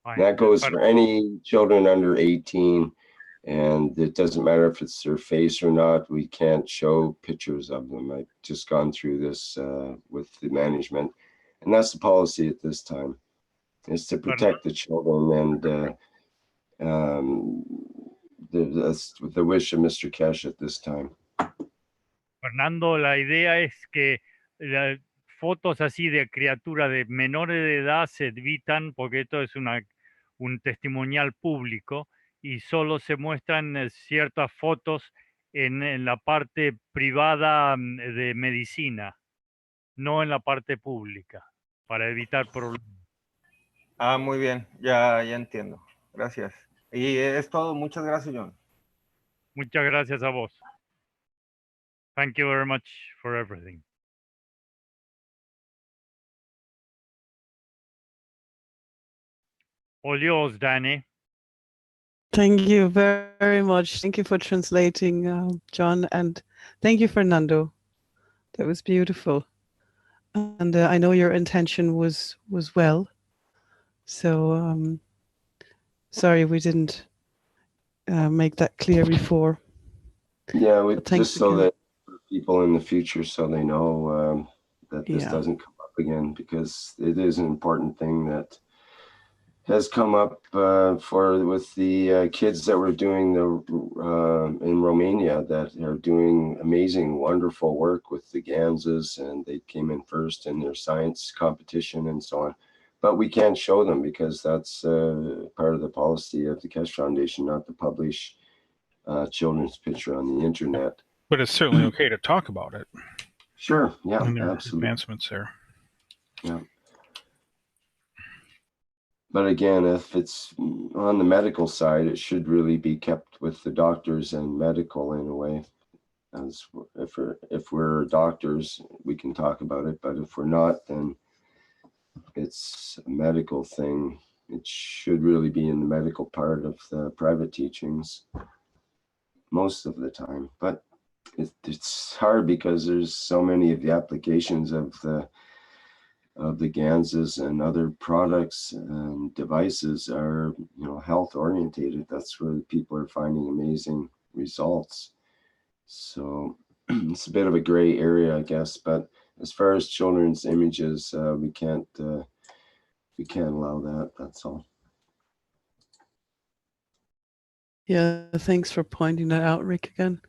And that goes for any children under 18. And it doesn't matter if it's their face or not, we can't show pictures of them. I've just gone through this with the management. And that's the policy at this time, is to protect the children. And that's the wish of Mr. Keshe at this time. Fernando, la idea es que las fotos así de criaturas de menores de edad se evitan porque esto es un testimonial público. Y solo se muestran ciertas fotos en la parte privada de medicina, no en la parte pública, para evitar problemas. Muy bien, ya entiendo. Gracias. Y es todo. Muchas gracias, John. Muchas gracias a vos. Thank you very much for everything. All yours, Danny. Thank you very, very much. Thank you for translating, John, and thank you, Fernando. That was beautiful. And I know your intention was well. So sorry we didn't make that clear before. Yeah, just so that people in the future, so they know that this doesn't come up again, because it is an important thing that has come up with the kids that were doing in Romania, that are doing amazing, wonderful work with the Ganses, and they came in first in their science competition and so on. But we can't show them because that's part of the policy of the Keshe Foundation, not to publish children's picture on the internet. But it's certainly okay to talk about it. Sure, yeah, and there absolutely. Are advancements there. Yeah. But again, if it's on the medical side, it should really be kept with the doctors and medical in a way. As if we're doctors, we can talk about it. But if we're not, then it's a medical thing. It should really be in the medical part of the private teachings most of the time. But it's hard because there's so many of the applications of the Ganses and other products and devices are, health orientated. That's where people are finding amazing results. So it's a bit of a gray area, I guess. But as far as children's images, we can't allow that. That's all. Yeah, thanks for pointing that out, Rick, again.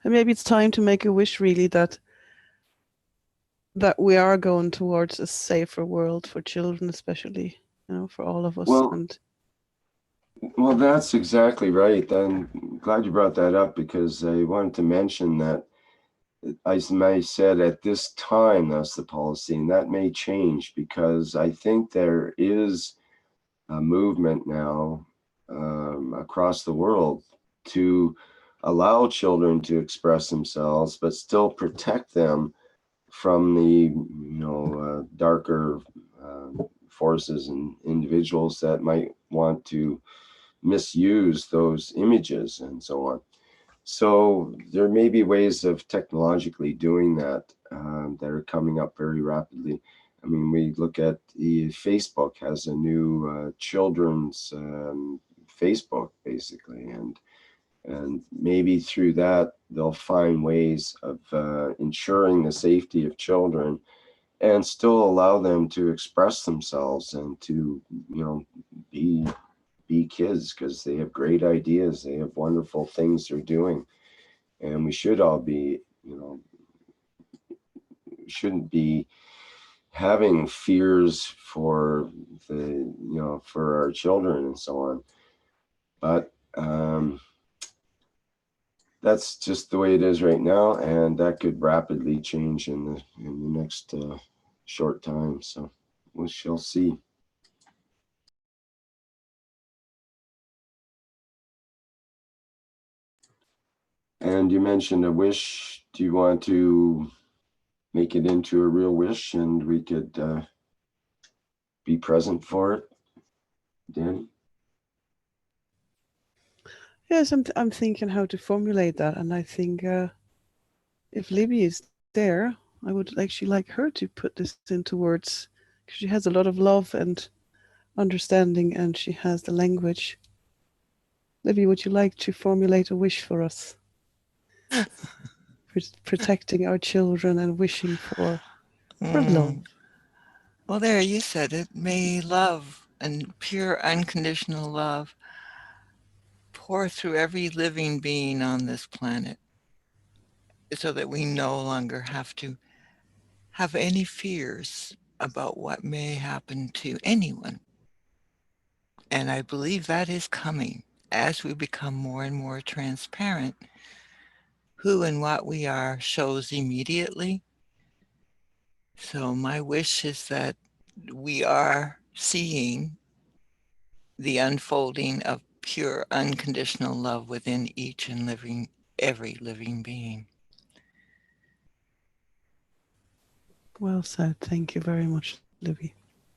And maybe it's time to make a wish, really, that we are going towards a safer world for children, especially. for all of us. Well, well, that's exactly right. I'm glad you brought that up, because I wanted to mention that, as I said, at this time, that's the policy, and that may change, because I think there is a movement now across the world to allow children to express themselves, but still protect them from the darker forces and individuals that might want to misuse those images and so on. So there may be ways of technologically doing that that are coming up very rapidly. I mean, we look at Facebook has a new children's Facebook, basically, and maybe through that they'll find ways of ensuring the safety of children and still allow them to express themselves and to, be kids, because they have great ideas, they have wonderful things they're doing, and we should all be, shouldn't be having fears for for our children and so on. But that's just the way it is right now, and that could rapidly change in the next short time. So we shall see. And you mentioned a wish. Do you want to make it into a real wish, and we could be present for it, Danny? Yes, I'm thinking how to formulate that, and I think if Libby is there, I would actually like her to put this into words, because she has a lot of love and understanding, and she has the language. Libby, would you like to formulate a wish for us? Protecting our children and wishing for love. Well, there, you said it. May love and pure unconditional love pour through every living being on this planet, so that we no longer have to have any fears about what may happen to anyone. And I believe that is coming as we become more and more transparent. Who and what we are shows immediately. So my wish is that we are seeing the unfolding of pure unconditional love within each and every living being. Well said. Thank you very much, Libby.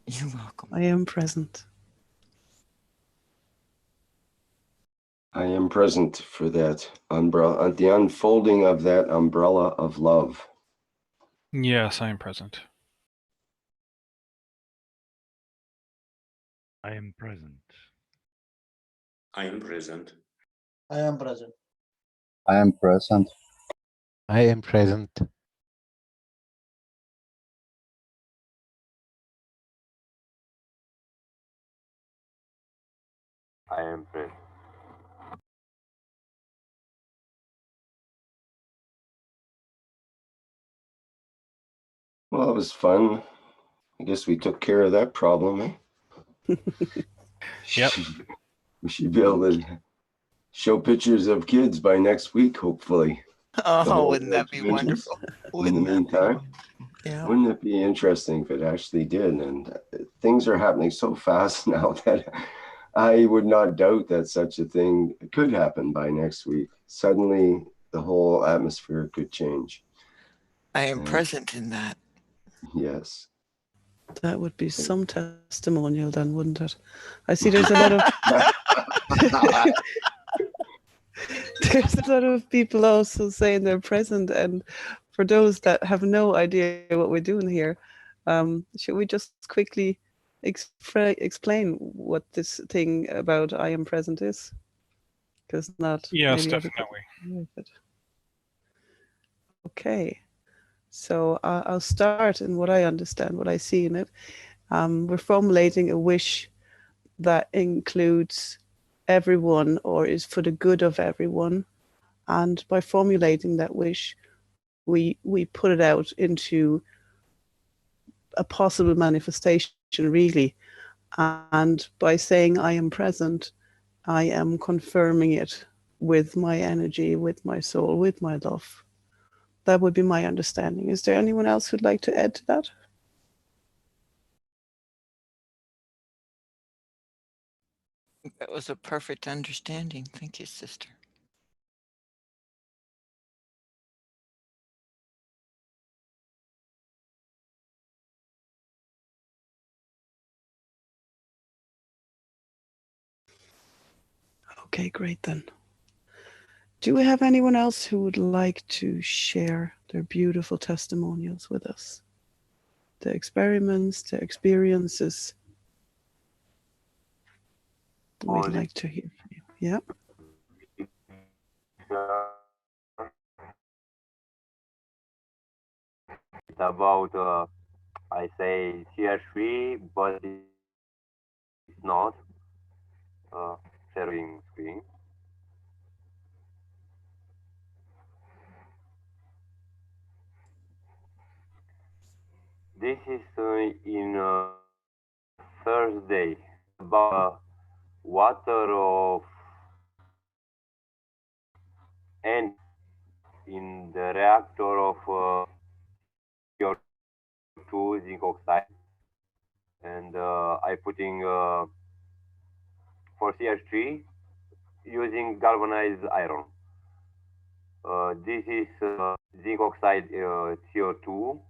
You're welcome. I am present. I am present for that umbrella, the unfolding of that umbrella of love. Yes, I am present. I am present. I am present. I am present. I am present. I am present. I am present. Well, it was fun. I guess we took care of that problem, eh? Yep. We should be able to show pictures of kids by next week, hopefully. Oh, wouldn't that be wonderful? In the meantime, yeah. Wouldn't it be interesting if it actually did? And things are happening so fast now that I would not doubt that such a thing could happen by next week. Suddenly, the whole atmosphere could change. I am present in that. Yes. That would be some testimonial then, wouldn't it? I see there's a lot of there's a lot of people also saying they're present, and for those that have no idea what we're doing here, should we just quickly explain what this thing about I am present is? Because not yes, maybe definitely. Okay, so I'll start in what I understand, what I see in it. We're formulating a wish that includes everyone or is for the good of everyone, and by formulating that wish, we put it out into a possible manifestation, really, And by saying I am present, I am confirming it with my energy, with my soul, with my love. That would be my understanding. Is there anyone else who'd like to add to that? That was a perfect understanding. Thank you, sister. Okay, great then. Do we have anyone else who would like to share their beautiful testimonials with us? Their experiments, their experiences. We'd like to hear from you. Yeah. It's about, I say CR3, but it's not sharing screen. This is in Thursday about water of and in the reactor of CO2 zinc oxide, and I putting for CH3 using galvanized iron. This is zinc oxide CO2,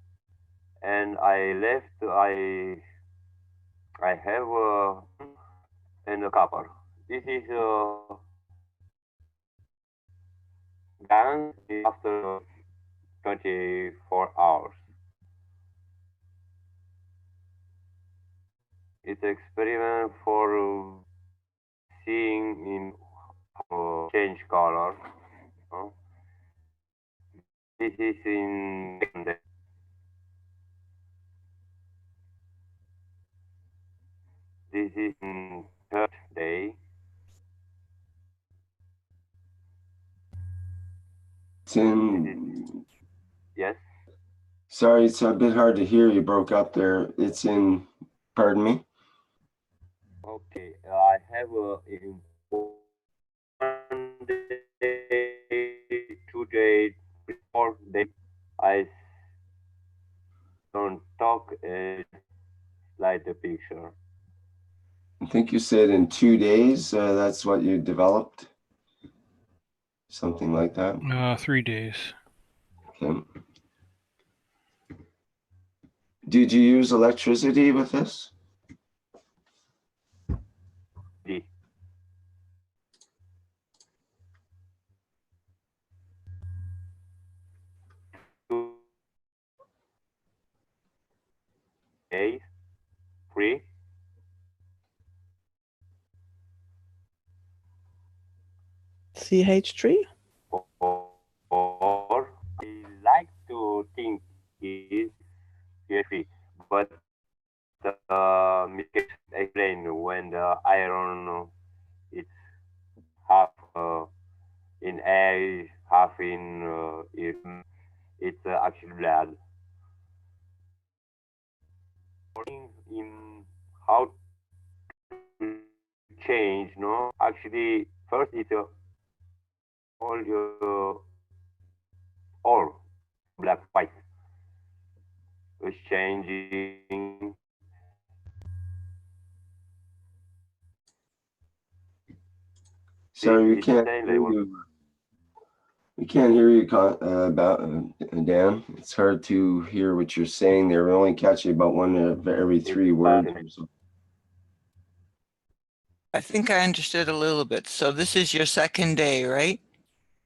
and I have and a copper. This is Gans after 24 hours. It's experiment for seeing in change color. This is in second day. This is in third day. It's in. Yes. Sorry, it's a bit hard to hear. You broke up there. It's in. Pardon me. Okay, I have in 1 day, 2 days, 4 days. I don't talk and slide the picture. I think you said in 2 days. That's what you developed. Something like that. 3 days. Okay. Did you use electricity with this? Days, 3. CH3? Or I like to think is CH3, but explain when the iron it's half in air, half in it's actually blood. In how to change, no? Actually, first it's all black white. It's changing. Sorry, we can't hear you. We can't hear you Dan. It's hard to hear what you're saying there. We only catch you about one of every 3 words or so. I think I understood a little bit. So this is your second day, right?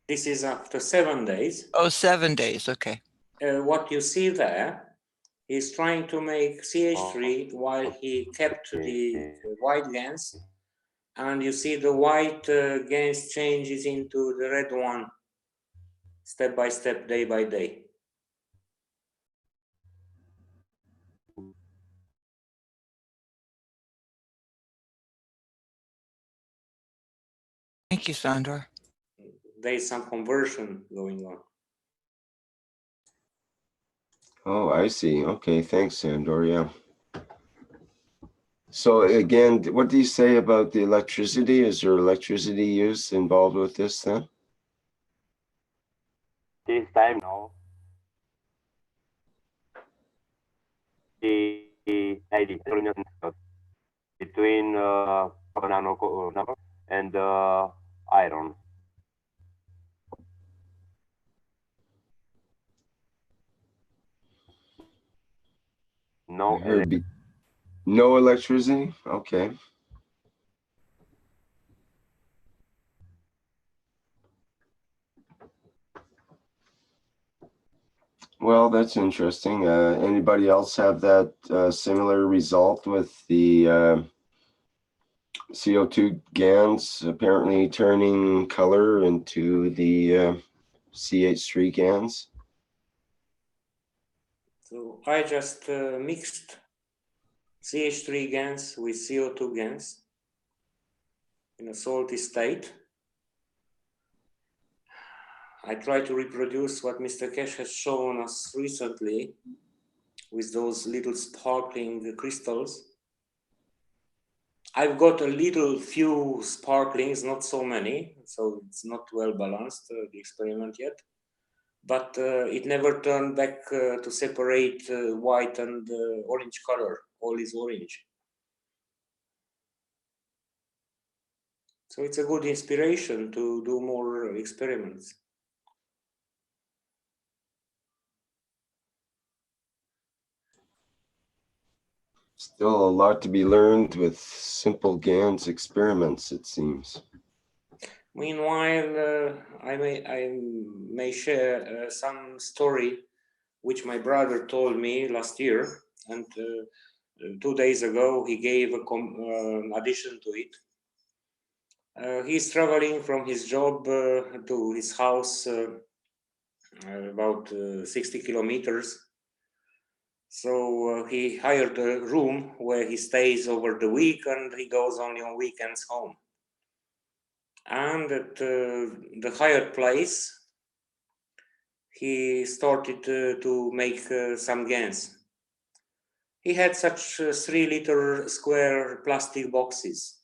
This is after 7 days. Oh, 7 days. Okay. What you see there is trying to make CH3 while he kept the white Gans, and you see the white Gans changes into the red one, step by step, day by day. Thank you, Sandor. There is some conversion going on. Oh, I see. Okay, thanks, Sandor. Yeah. So again, what do you say about the electricity? Is there electricity use involved with this then? This time now, the ID between nano and iron. No, no electricity? Okay. Well, that's interesting. Anybody else have that similar result with the CO2 Gans apparently turning color into the CH3 Gans? So I just mixed CH3 Gans with CO2 Gans in a salty state. I try to reproduce what Mr. Keshe has shown us recently with those little sparkling crystals. I've got a little few sparklings, not so many, so it's not well balanced, the experiment yet. But it never turned back to separate white and orange color. All is orange. So it's a good inspiration to do more experiments. Still a lot to be learned with simple Gans experiments, it seems. Meanwhile, I may share some story which my brother told me last year, and 2 days ago he gave an addition to it. He's traveling from his job to his house about 60 kilometers. So he hired a room where he stays over the week and he goes only on weekends home. And at the hired place, he started to make some Gans. He had such 3-liter square plastic boxes.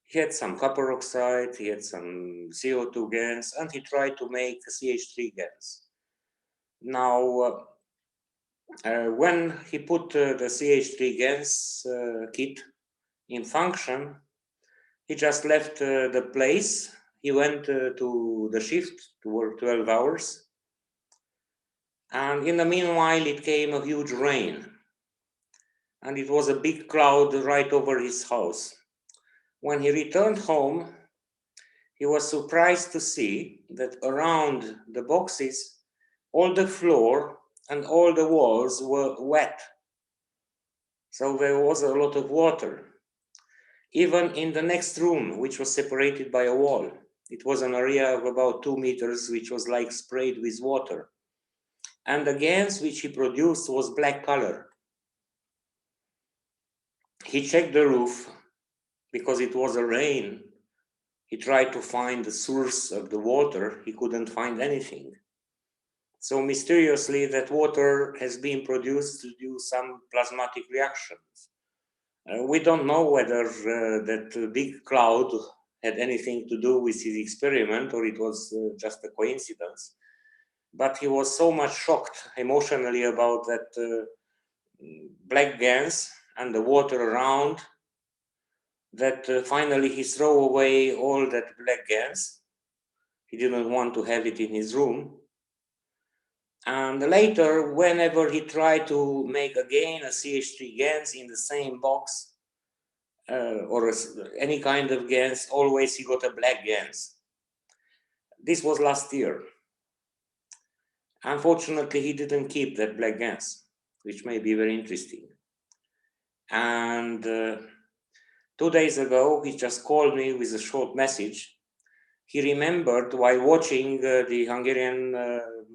He had some copper oxide, he had some CO2 Gans, and he tried to make CH3 Gans. Now, when he put the CH3 Gans kit in function, he just left the place. He went to the shift to work 12 hours. And in the meanwhile, it came a huge rain. And it was a big cloud right over his house. When he returned home, he was surprised to see that around the boxes, all the floor and all the walls were wet. So there was a lot of water. Even in the next room, which was separated by a wall, it was an area of about 2 meters, which was like sprayed with water. And the Gans which he produced was black color. He checked the roof because it was a rain. He tried to find the source of the water. He couldn't find anything. So mysteriously, that water has been produced to do some plasmatic reactions. We don't know whether that big cloud had anything to do with his experiment or it was just a coincidence. But he was so much shocked emotionally about that black Gans and the water around that finally he threw away all that black Gans. He didn't want to have it in his room. And later, whenever he tried to make again a CH3 Gans in the same box, or any kind of Gans, always he got a black Gans. This was last year. Unfortunately, he didn't keep that black Gans, which may be very interesting. And 2 days ago, he just called me with a short message. He remembered while watching the Hungarian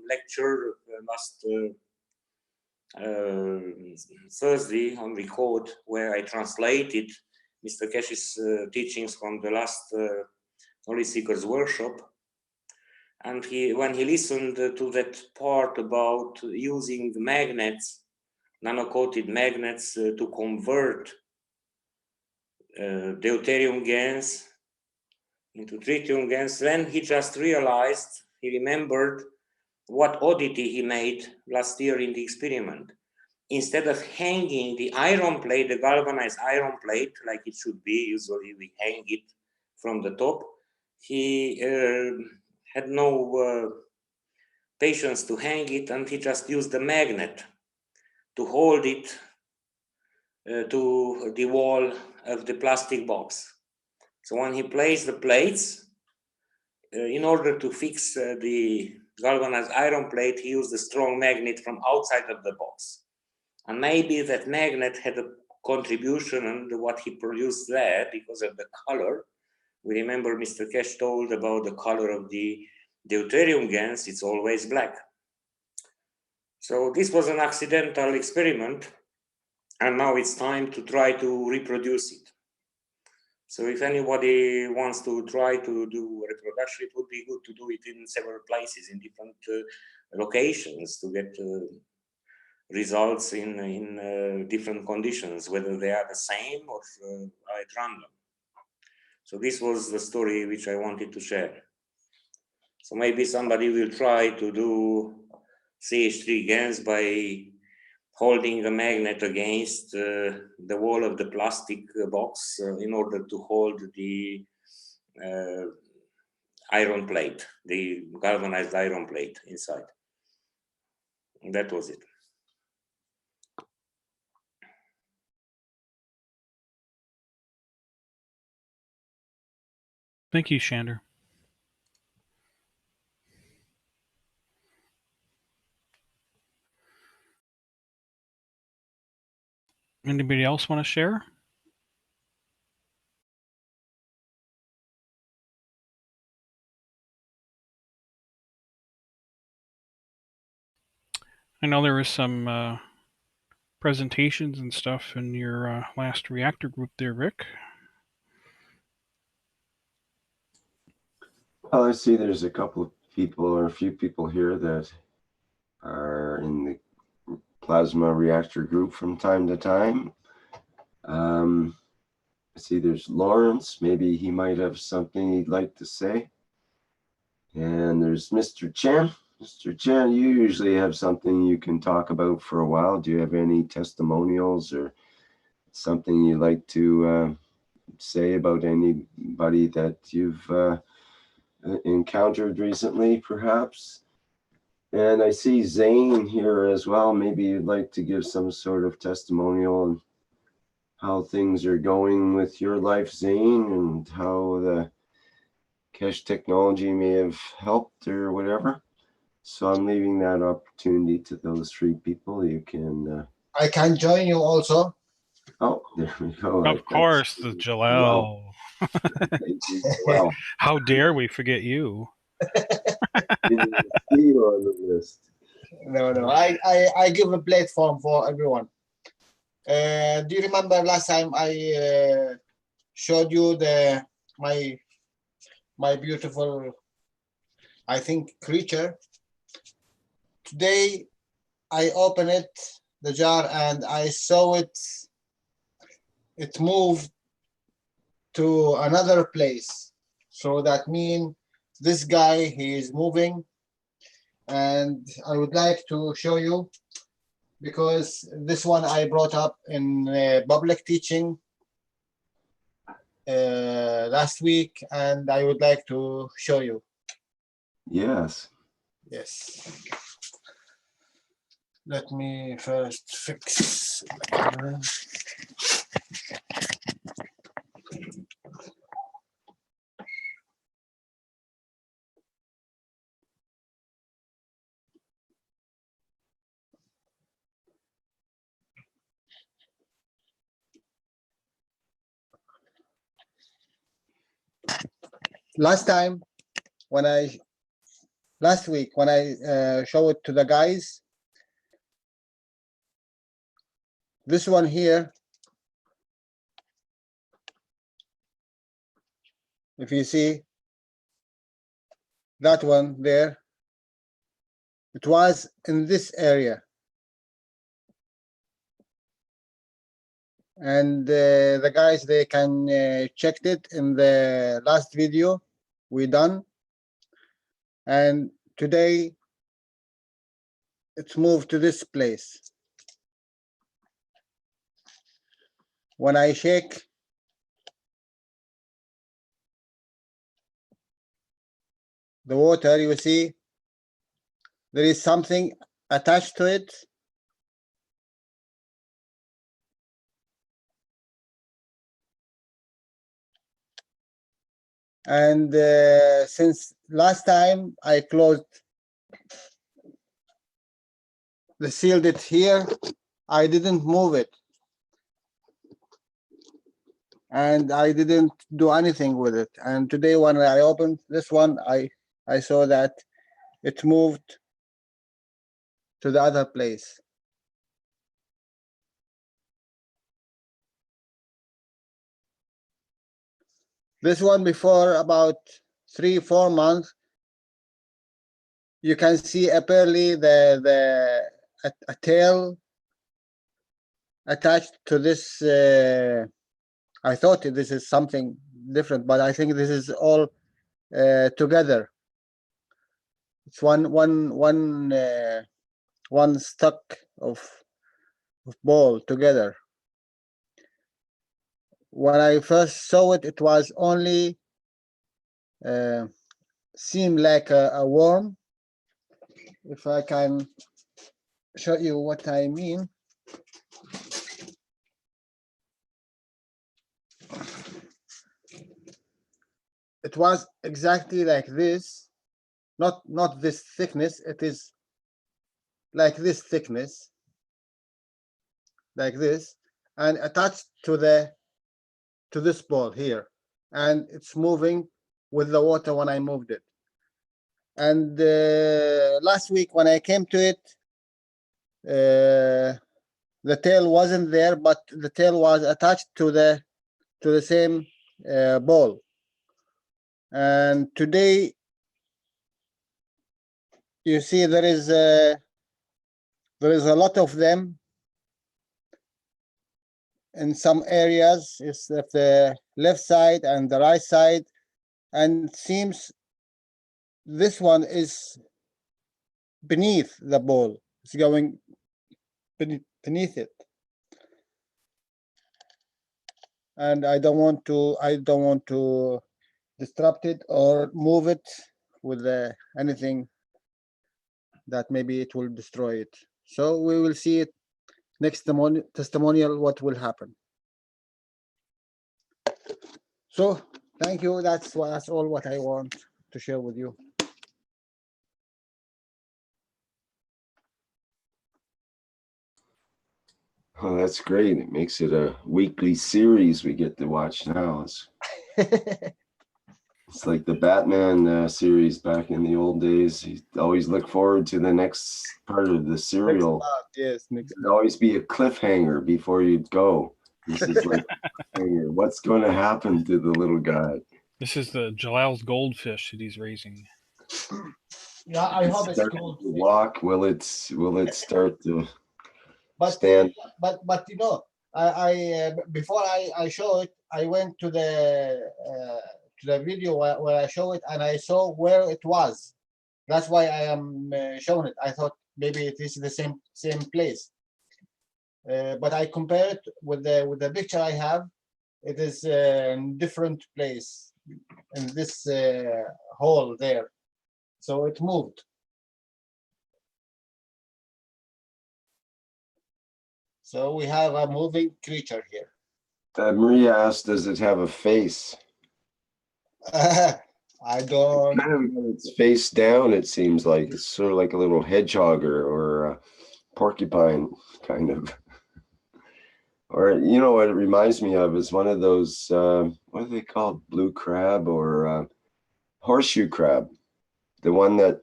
lecture last Thursday on record, where I translated Mr. Keshe's teachings from the last Knowledge Seekers workshop. And when he listened to that part about using magnets, nano-coated magnets to convert deuterium Gans into tritium Gans. Then he just realized, he remembered what oddity he made last year in the experiment. Instead of hanging the iron plate, the galvanized iron plate, like it should be, usually we hang it from the top, he had no patience to hang it, and he just used the magnet to hold it to the wall of the plastic box. So when he placed the plates, in order to fix the galvanized iron plate, he used a strong magnet from outside of the box. And maybe that magnet had a contribution on what he produced there because of the color. We remember Mr. Keshe told about the color of the deuterium Gans, it's always black. So this was an accidental experiment, and now it's time to try to reproduce it. So if anybody wants to try to do reproduction, it would be good to do it in several places, in different locations, to get results in different conditions, whether they are the same or at random. So this was the story which I wanted to share. So maybe somebody will try to do CH3 Gans by holding a magnet against the wall of the plastic box in order to hold the iron plate, the galvanized iron plate inside. And that was it. Thank you, Shander. Anybody else want to share? I know there was some presentations and stuff in your last reactor group there, Rick. Well, I see there's a couple of people or a few people here that are in the plasma reactor group from time to time. I see there's Lawrence. Maybe he might have something he'd like to say. And there's Mr. Chen. Mr. Chen, you usually have something you can talk about for a while. Do you have any testimonials or something you'd like to say about anybody that you've encountered recently, perhaps? And I see Zane here as well. Maybe you'd like to give some sort of testimonial on how things are going with your life, Zane, and how the Keshe technology may have helped or whatever. So I'm leaving that opportunity to those three people. You can... I can join you also. Oh, there we go. Of course, the Jalal. Wow. How dare we forget you? Didn't see you on the list. No. I give a platform for everyone. Do you remember last time I showed you my beautiful, I think, creature? Today I opened it, the jar, and I saw it moved to another place. So that means this guy, he is moving, and I would like to show you, because this one I brought up in public teaching last week, and I would like to show you. Yes. Yes. Let me first fix. Last week when I showed it to the guys, this one here, if you see that one there, it was in this area. And the guys, they can check it in the last video we done. And today it's moved to this place. When I shake, the water, you see, there is something attached to it. And since last time I sealed it here, I didn't move it. And I didn't do anything with it. And today when I opened this one, I saw that it moved to the other place. This one before about 3-4 months, you can see apparently a tail attached to this. I thought this is something different, but I think this is all together. It's one stuck of ball together. When I first saw it, it was only seemed like a worm. If I can show you what I mean. It was exactly like this, not this thickness. It is like this thickness, like this, and attached to this ball here, and it's moving with the water when I moved it. And last week when I came to it, the tail wasn't there, but the tail was attached to the same ball. And today, you see there is a lot of them in some areas. It's the left side and the right side, and it seems this one is beneath the ball. It's going beneath it, and I don't want to disrupt it or move it with anything that maybe it will destroy it. So we will see it next testimonial what will happen. So thank you. That's all what I want to share with you. Oh, that's great. It makes it a weekly series we get to watch now. It's like the Batman series back in the old days. You always look forward to the next part of the serial. Yes, there'd always be a cliffhanger before you'd go. This is like what's going to happen to the little guy? This is the Jalal's goldfish that he's raising. Yeah, I hope it's cool. Walk. Will it start to stand? But you know, I before I show it, I went to the video where I show it, and I saw where it was. That's why I am showing it. I thought maybe it is the same place. But I compare it with the picture I have. It is a different place in this hole there. So it moved. So we have a moving creature here. Maria asked, does it have a face? I don't. Kind of got its face down, it seems like. It's sort of like a little hedgehog or a porcupine, kind of. Or, you know, what it reminds me of is one of those, what are they called? Blue crab or horseshoe crab. The one that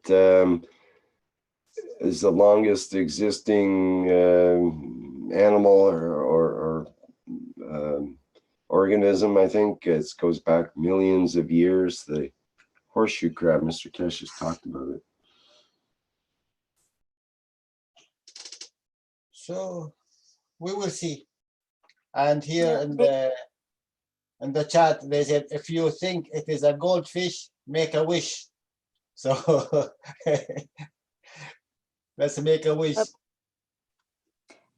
is the longest existing animal or organism, I think. It goes back millions of years. The horseshoe crab, Mr. Keshe has talked about it. So we will see. And here in the chat, they said, if you think it is a goldfish, make a wish. So let's make a wish.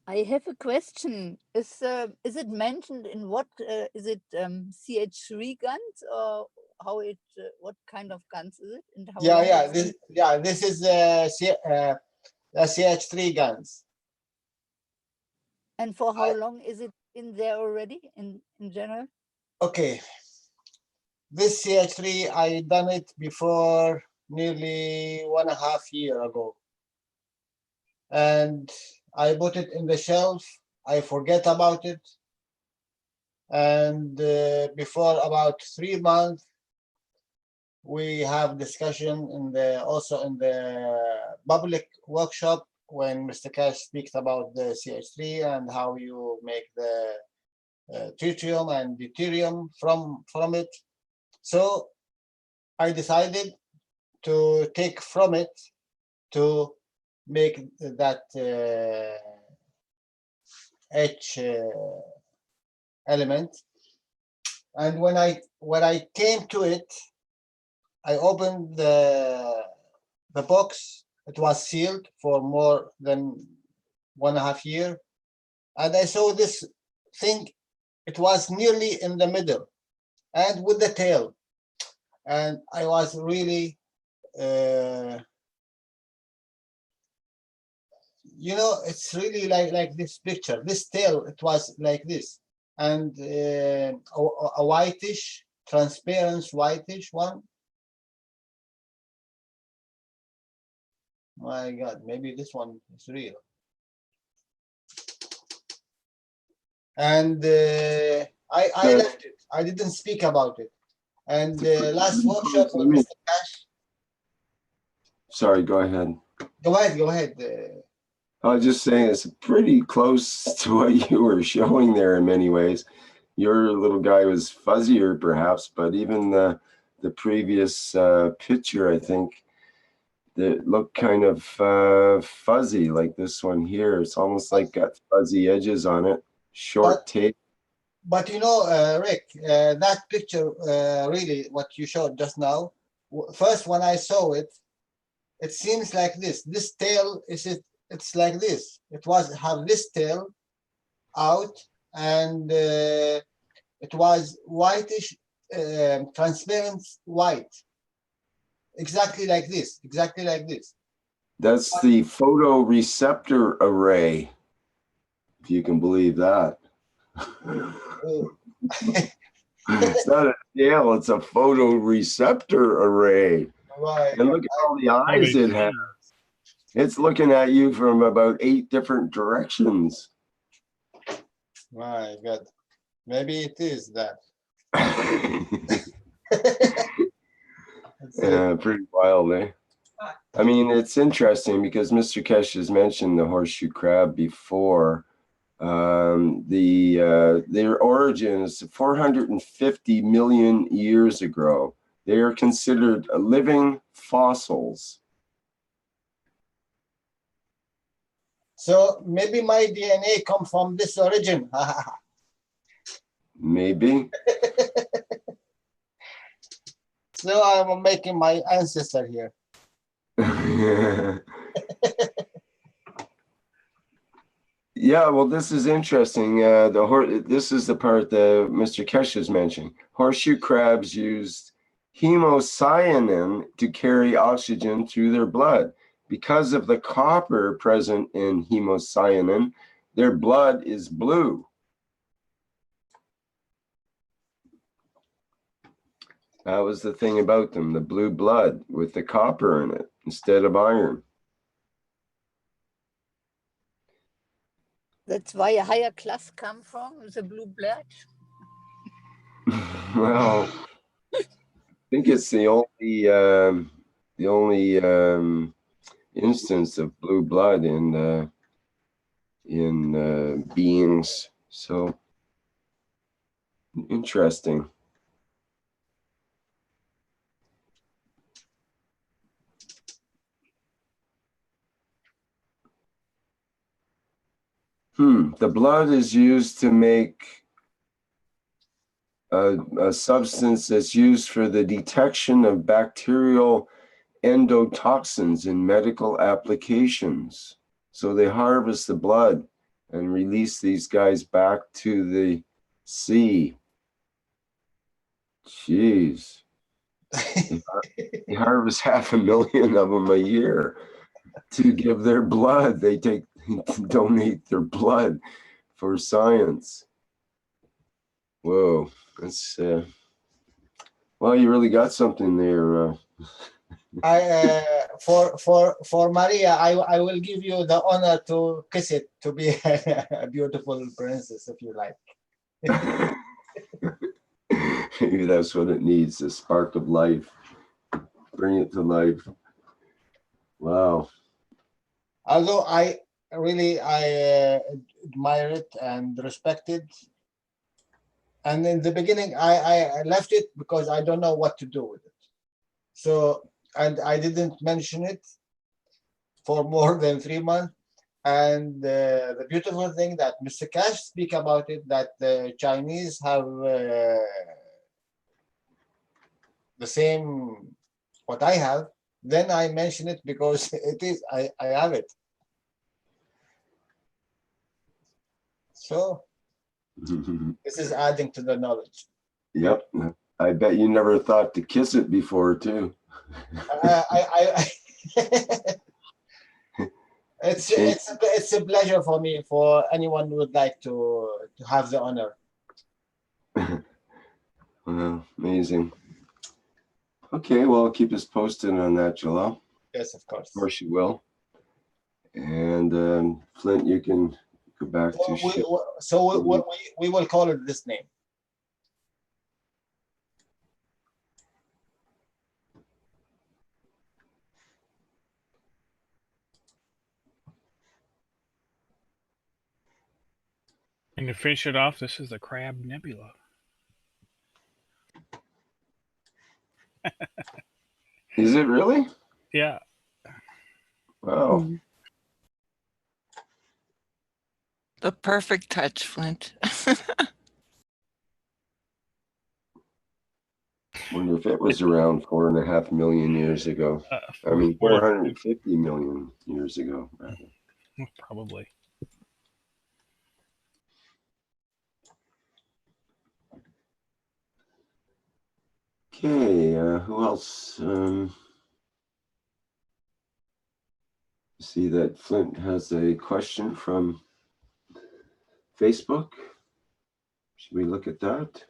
I have a question. Is it mentioned in what is it CH3 guns, or how it what kind of guns is it, and how long This is CH3 guns. And for how long is it in there already in general? Okay, this CH3 I done it before nearly 1.5 years ago, and I put it in the shelf. I forget about it, and before about 3 months, we have discussion in the also in the public workshop when Mr. Keshe speaks about the CH3 and how you make the tritium and deuterium from it. So I decided to take from it to make that H element. And when I came to it, I opened the box. It was sealed for more than 1.5 years, and I saw this thing. It was nearly in the middle, and with the tail, and I was really, you know, it's really like this picture. This tail, it was like this, and a whitish, transparent whitish one. My God, maybe this one is real. And I left it. I didn't speak about it. And the last workshop with Mr. Keshe. Sorry, go ahead. Go ahead. I was just saying it's pretty close to what you were showing there in many ways. Your little guy was fuzzier perhaps, but even the previous picture, I think, that looked kind of fuzzy, like this one here. It's almost like got fuzzy edges on it, short tape. But you know, Rick, that picture, really, what you showed just now, first when I saw it, it seems like this. This tail it's like this. It was have this tail out, and it was whitish, transparent white. Exactly like this. Exactly like this. That's the photoreceptor array, if you can believe that. It's not a tail, it's a photoreceptor array. Right. And look at all the eyes it has. It's looking at you from about 8 different directions. My God. Maybe it is that. Yeah, pretty wild, eh? I mean, it's interesting because Mr. Keshe has mentioned the horseshoe crab before. Their origin is 450 million years ago. They are considered living fossils. So maybe my DNA come from this origin. Maybe. So I'm making my ancestor here. Yeah, well, this is interesting. This is the part that Mr. Keshe has mentioned. Horseshoe crabs used hemocyanin to carry oxygen through their blood. Because of the copper present in hemocyanin, their blood is blue. That was the thing about them, the blue blood with the copper in it instead of iron. That's why a higher class come from the blue blood. Well, I think it's the only instance of blue blood in beings. So interesting. The blood is used to make a substance that's used for the detection of bacterial endotoxins in medical applications. So they harvest the blood and release these guys back to the sea. Jeez. They harvest 500,000 of them a year to give their blood. They donate their blood for science. Whoa, that's well, you really got something there. For Maria, I will give you the honor to kiss it to be a beautiful princess if you like. Maybe that's what it needs, the spark of life. Bring it to life. Wow. Although I admire it and respect it. And in the beginning, I left it because I don't know what to do with it. So, and I didn't mention it for more than 3 months. And the beautiful thing that Mr. Keshe speak about it, that the Chinese have the same what I have, then I mention it because it is I have it. So this is adding to the knowledge. Yep. I bet you never thought to kiss it before too. It's a pleasure for me, for anyone who would like to have the honor. Well, amazing. Okay, well, keep us posted on that, Jalal. Yes, of course. Of course you will. And Flint, you can go back to ship. So we will call it this name. And to finish it off, this is the Crab Nebula. Is it really? Yeah. Wow. The perfect touch, Flint. Wonder if it was around 4.5 million years ago. I mean, 450 million years ago, rather. Probably. Okay, who else? See that Flint has a question from Facebook. Should we look at that?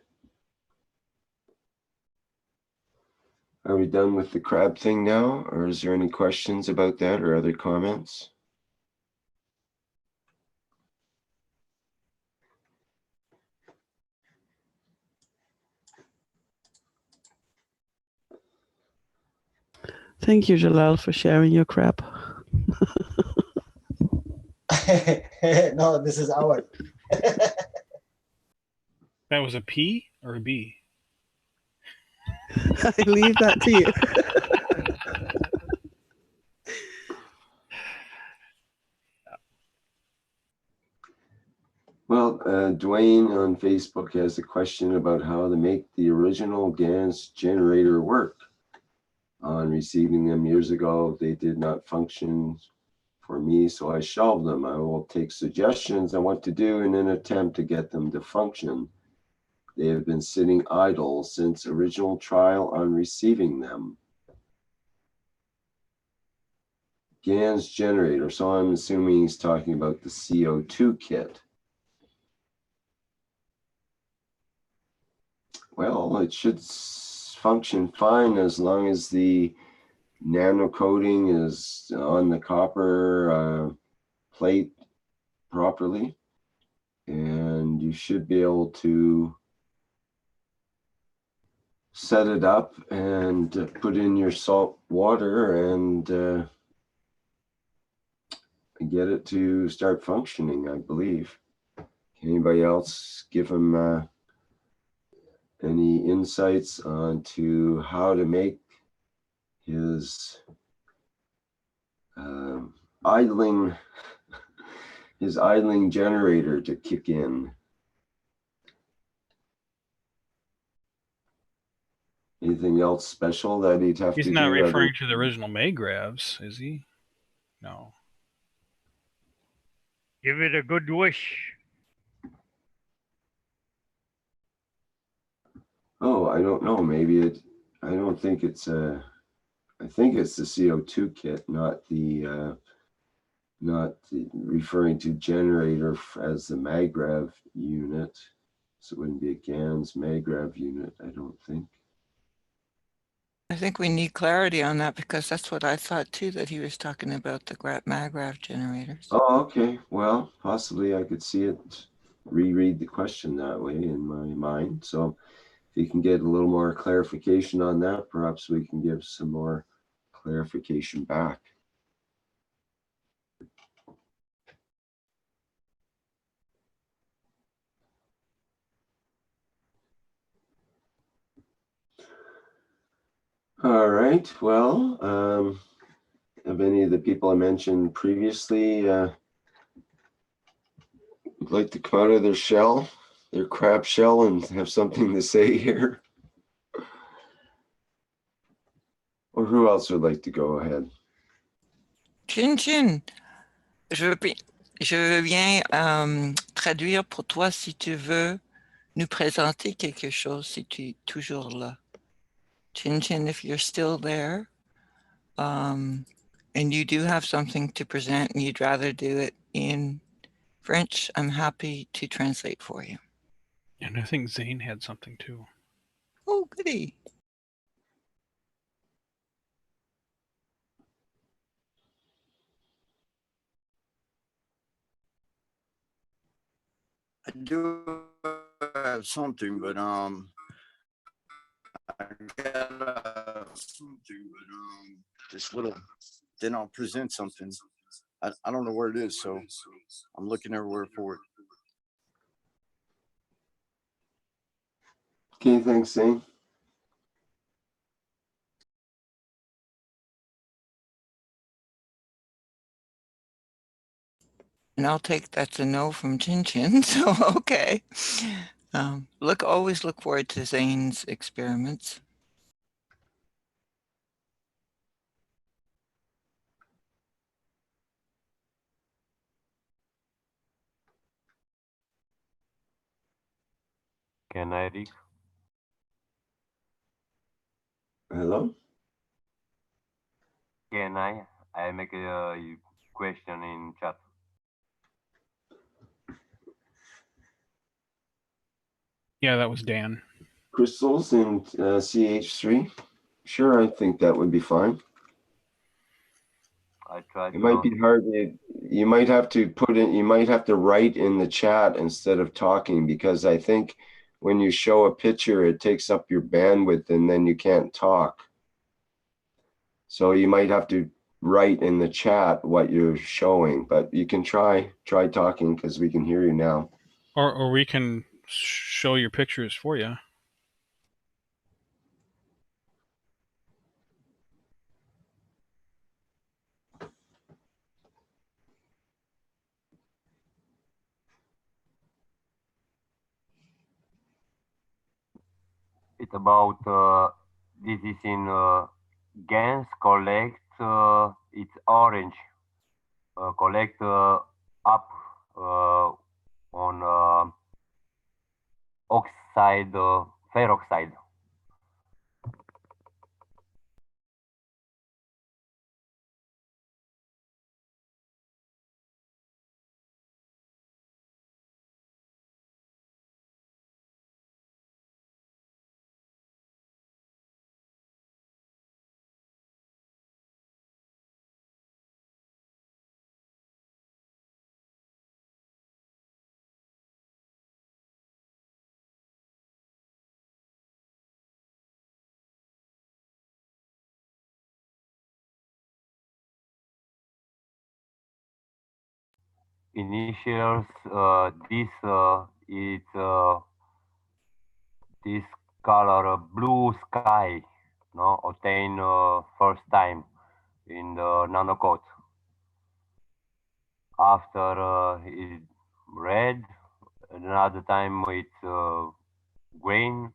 Are we done with the crab thing now, or is there any questions about that or other comments? Thank you, Jalal, for sharing your crap. No, this is ours. That was a P or a B? I leave that to you. Well, Dwayne on Facebook has a question about how to make the original Gans generator work. On receiving them years ago, they did not function for me, so I shelved them. I will take suggestions on what to do in an attempt to get them to function. They have been sitting idle since original trial on receiving them. Gans generator, so I'm assuming he's talking about the CO2 kit. Well, it should function fine as long as the nano-coating is on the copper plate properly, and you should be able to set it up and put in your salt water and get it to start functioning, I believe. Can anybody else give him any insights onto how to make his idling his idling generator to kick in. Anything else special that he'd have to do? He's not referring to the original Maygravs, is he? No. Give it a good wish. Oh, I don't know. Maybe it. I don't think it's a. I think it's the CO2 kit, not the referring to generator as the Magrav unit. So it wouldn't be a Gans Magrav unit, I don't think. I think we need clarity on that because that's what I thought too, that he was talking about the Magrav generators. Oh, okay. Well, possibly I could see it, reread the question that way in my mind. So if you can get a little more clarification on that, perhaps we can give some more clarification back. All right. Well, have any of the people I mentioned previously would like to come out of their shell, their crab shell, and have something to say here? Or who else would like to go ahead? Chin Chin, je veux bien traduire pour toi si tu veux nous présenter quelque chose, si tu es toujours là. Chin Chin, if you're still there, and you do have something to present and you'd rather do it in French, I'm happy to translate for you. And I think Zane had something too. Oh, goody. I do have something, but I got this little. Then I'll present something. I don't know where it is, so I'm looking everywhere for it. Okay, thanks, Zane. And I'll take that's a no from Chin Chin, so okay. Always look forward to Zane's experiments. Can I, Rick? Hello? Can I? I make a question in chat. Yeah, that was Dan. Crystals in CH3? Sure, I think that would be fine. I tried. It might be hard. You might have to put in. You might have to write in the chat instead of talking, because I think when you show a picture, it takes up your bandwidth, and then you can't talk. So you might have to write in the chat what you're showing, but you can try talking because we can hear you now. Or we can show your pictures for you. It's about this is in Gans collect it's orange collect up on oxide ferroxide. Initials this is this color blue sky, no, obtain first time in the nano coat. After it's red, another time it's green.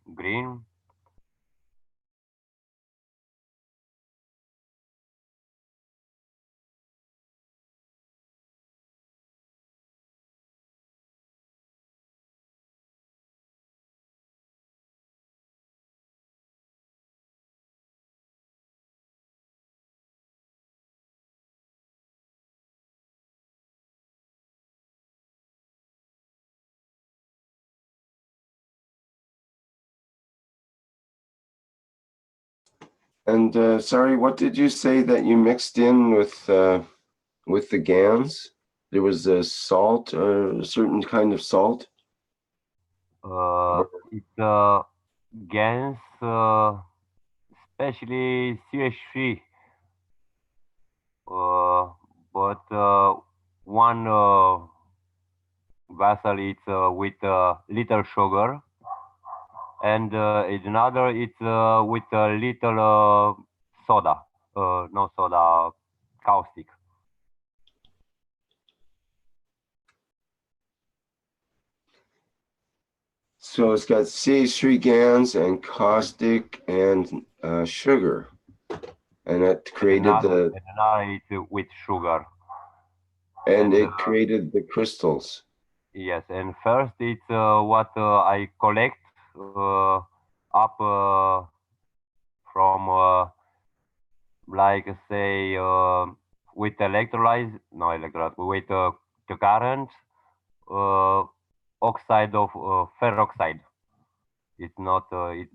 And sorry, what did you say that you mixed in with the Gans? There was a salt, a certain kind of salt. It's Gans, especially CH3. But one vessel it's with little sugar, and in another it's with a little soda, no soda, caustic. So it's got CH3 Gans and caustic and sugar, and it created Another it's with sugar. And it created the crystals. Yes, and first it's what I collect up from like say with electrolyze, no electrolyte, with the current oxide of ferroxide. It's not it's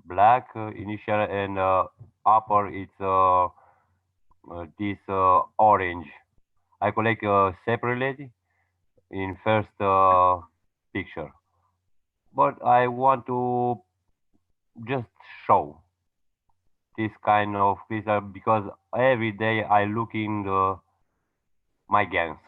black initial, and upper it's this orange. I collect separately in first picture, but I want to just show this kind of crystal because every day I looking my Gans.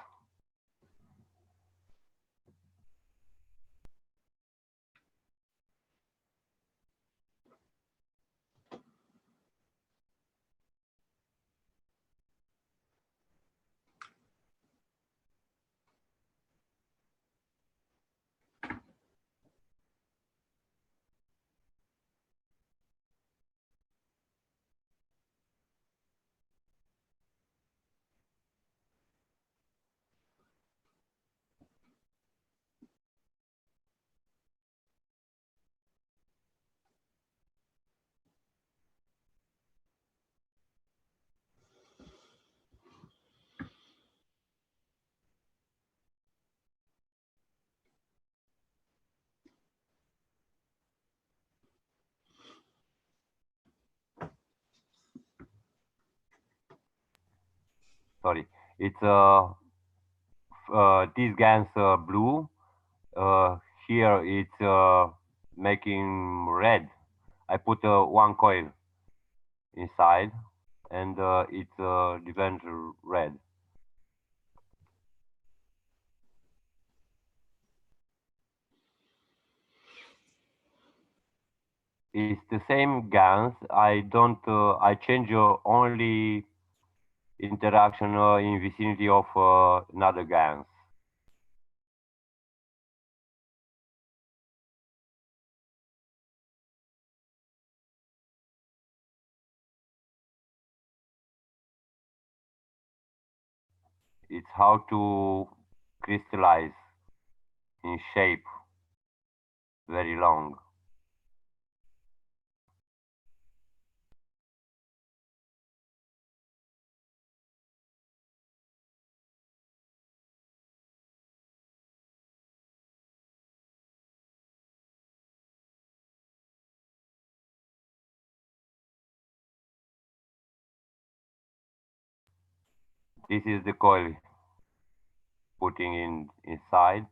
Sorry, it's this Gans blue. Here it's making red. I put one coil inside, and it's event red. It's the same Gans. I don't. I change only interaction in vicinity of another Gans. It's how to crystallize in shape very long. This is the coil putting inside.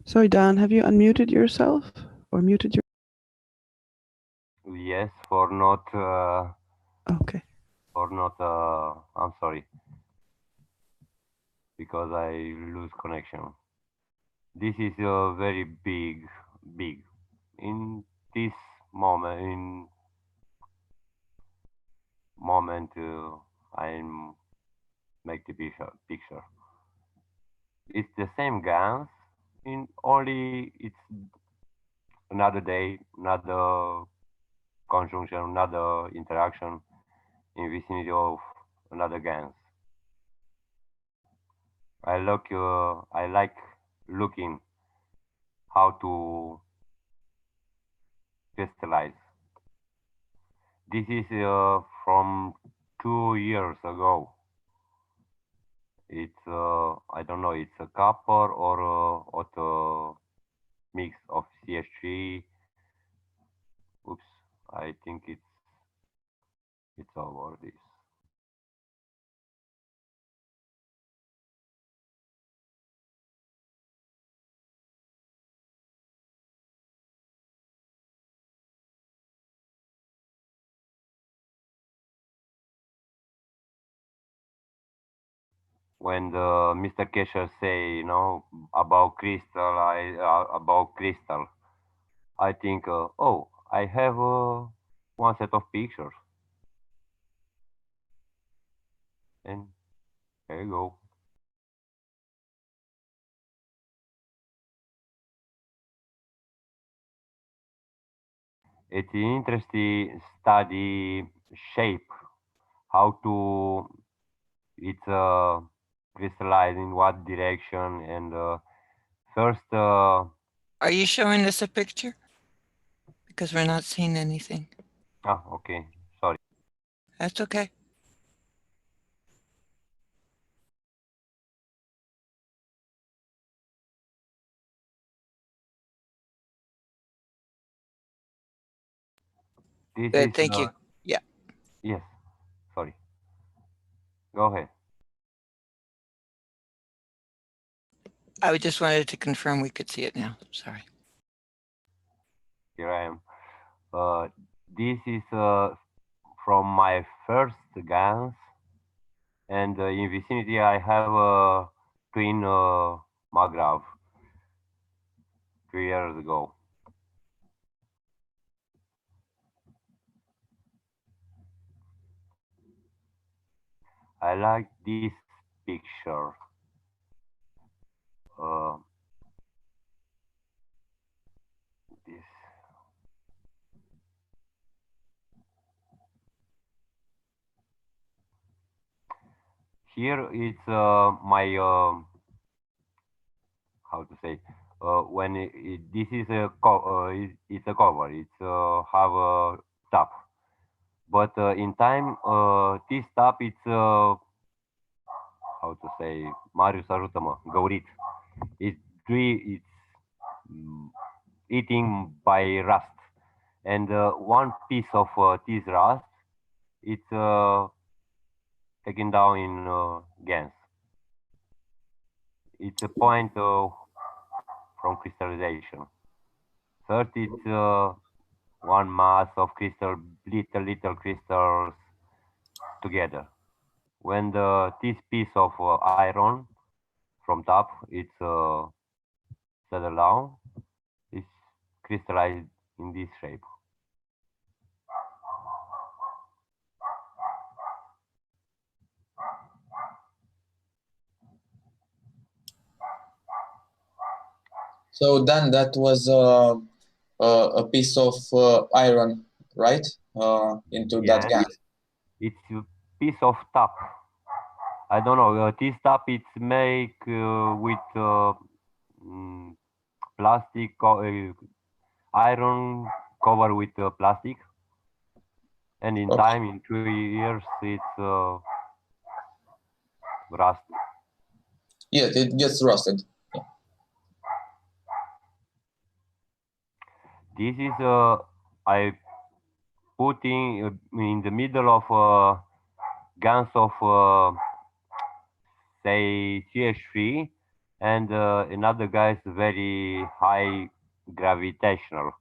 Sorry, Dan, have you unmuted yourself or muted your? Yes, for not. Okay. For not. I'm sorry, because I lose connection. This is very big. In this moment, I'm make the picture. It's the same Gans, in only it's another day, another conjunction, another interaction in vicinity of another Gans. I like looking how to crystallize. This is from 2 years ago. It's I don't know. It's a copper or a mix of CH3. Oops, I think it's over this. When the Mr. Keshe say, about crystal, I think, oh, I have one set of pictures, and there you go. It's interesting study shape, how to it's crystallize in what direction, and first. Are you showing us a picture? Because we're not seeing anything. Okay, sorry. That's okay. This Good, is thank you. Yeah. yes, sorry. Go ahead. I just wanted to confirm we could see it now. Sorry. Here I am. This is from my first Gans, and in vicinity I have a twin Magrav 2 years ago. I like this picture. This. Here it's my how to say when this is it's a cover. It's have a top, but in time this top it's how to say, Marius ajută-mă, găurit. It's eating by rust, and one piece of this rust it's taken down in Gans. It's a point from crystallization. Third, it's one mass of little crystals together. When this piece of iron from top, it's settled down, it's crystallized in this shape. So then that was a piece of iron, right? Into that gas. It's a piece of top. I don't know. This top it's made with plastic, iron covered with plastic, and in time, in 2 years, it's rust. Yeah, it gets rusted. This is I putting in the middle of Gans of say CH3, and another guy is very high gravitational.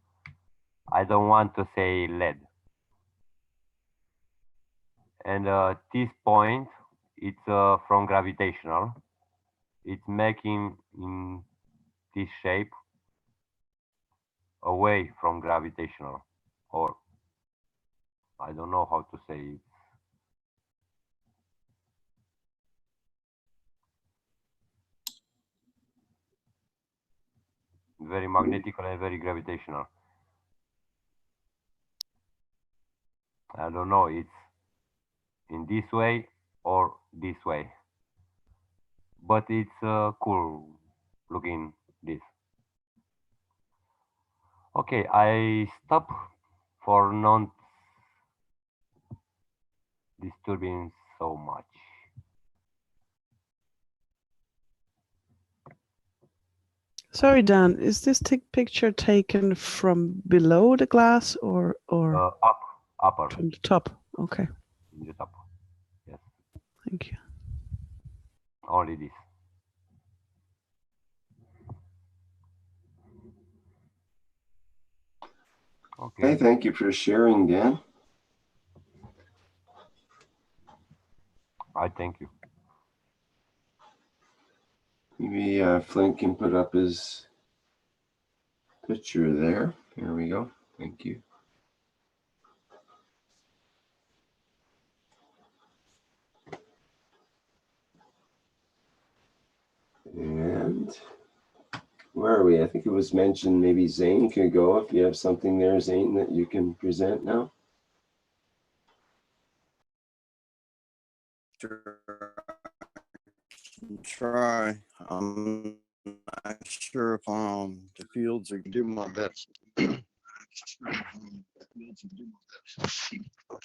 I don't want to say lead. And this point, it's from gravitational. It's making in this shape away from gravitational, or I don't know how to say it. Very magnetical and very gravitational. I don't know, it's in this way or this way, but it's cool looking this. Okay, I stop for non disturbing so much. Sorry, Dan, is this picture taken from below the glass or upper from the top? Okay. In the top, yes. Thank you. Only this. Okay, thank you for sharing, Dan. I thank you. Maybe Flint can put up his picture there. Here we go. Thank you. And where are we? I think it was mentioned maybe Zane could go if you have something there, Zane, that you can present now. Try. I'm not sure if the fields are do my best. Okay.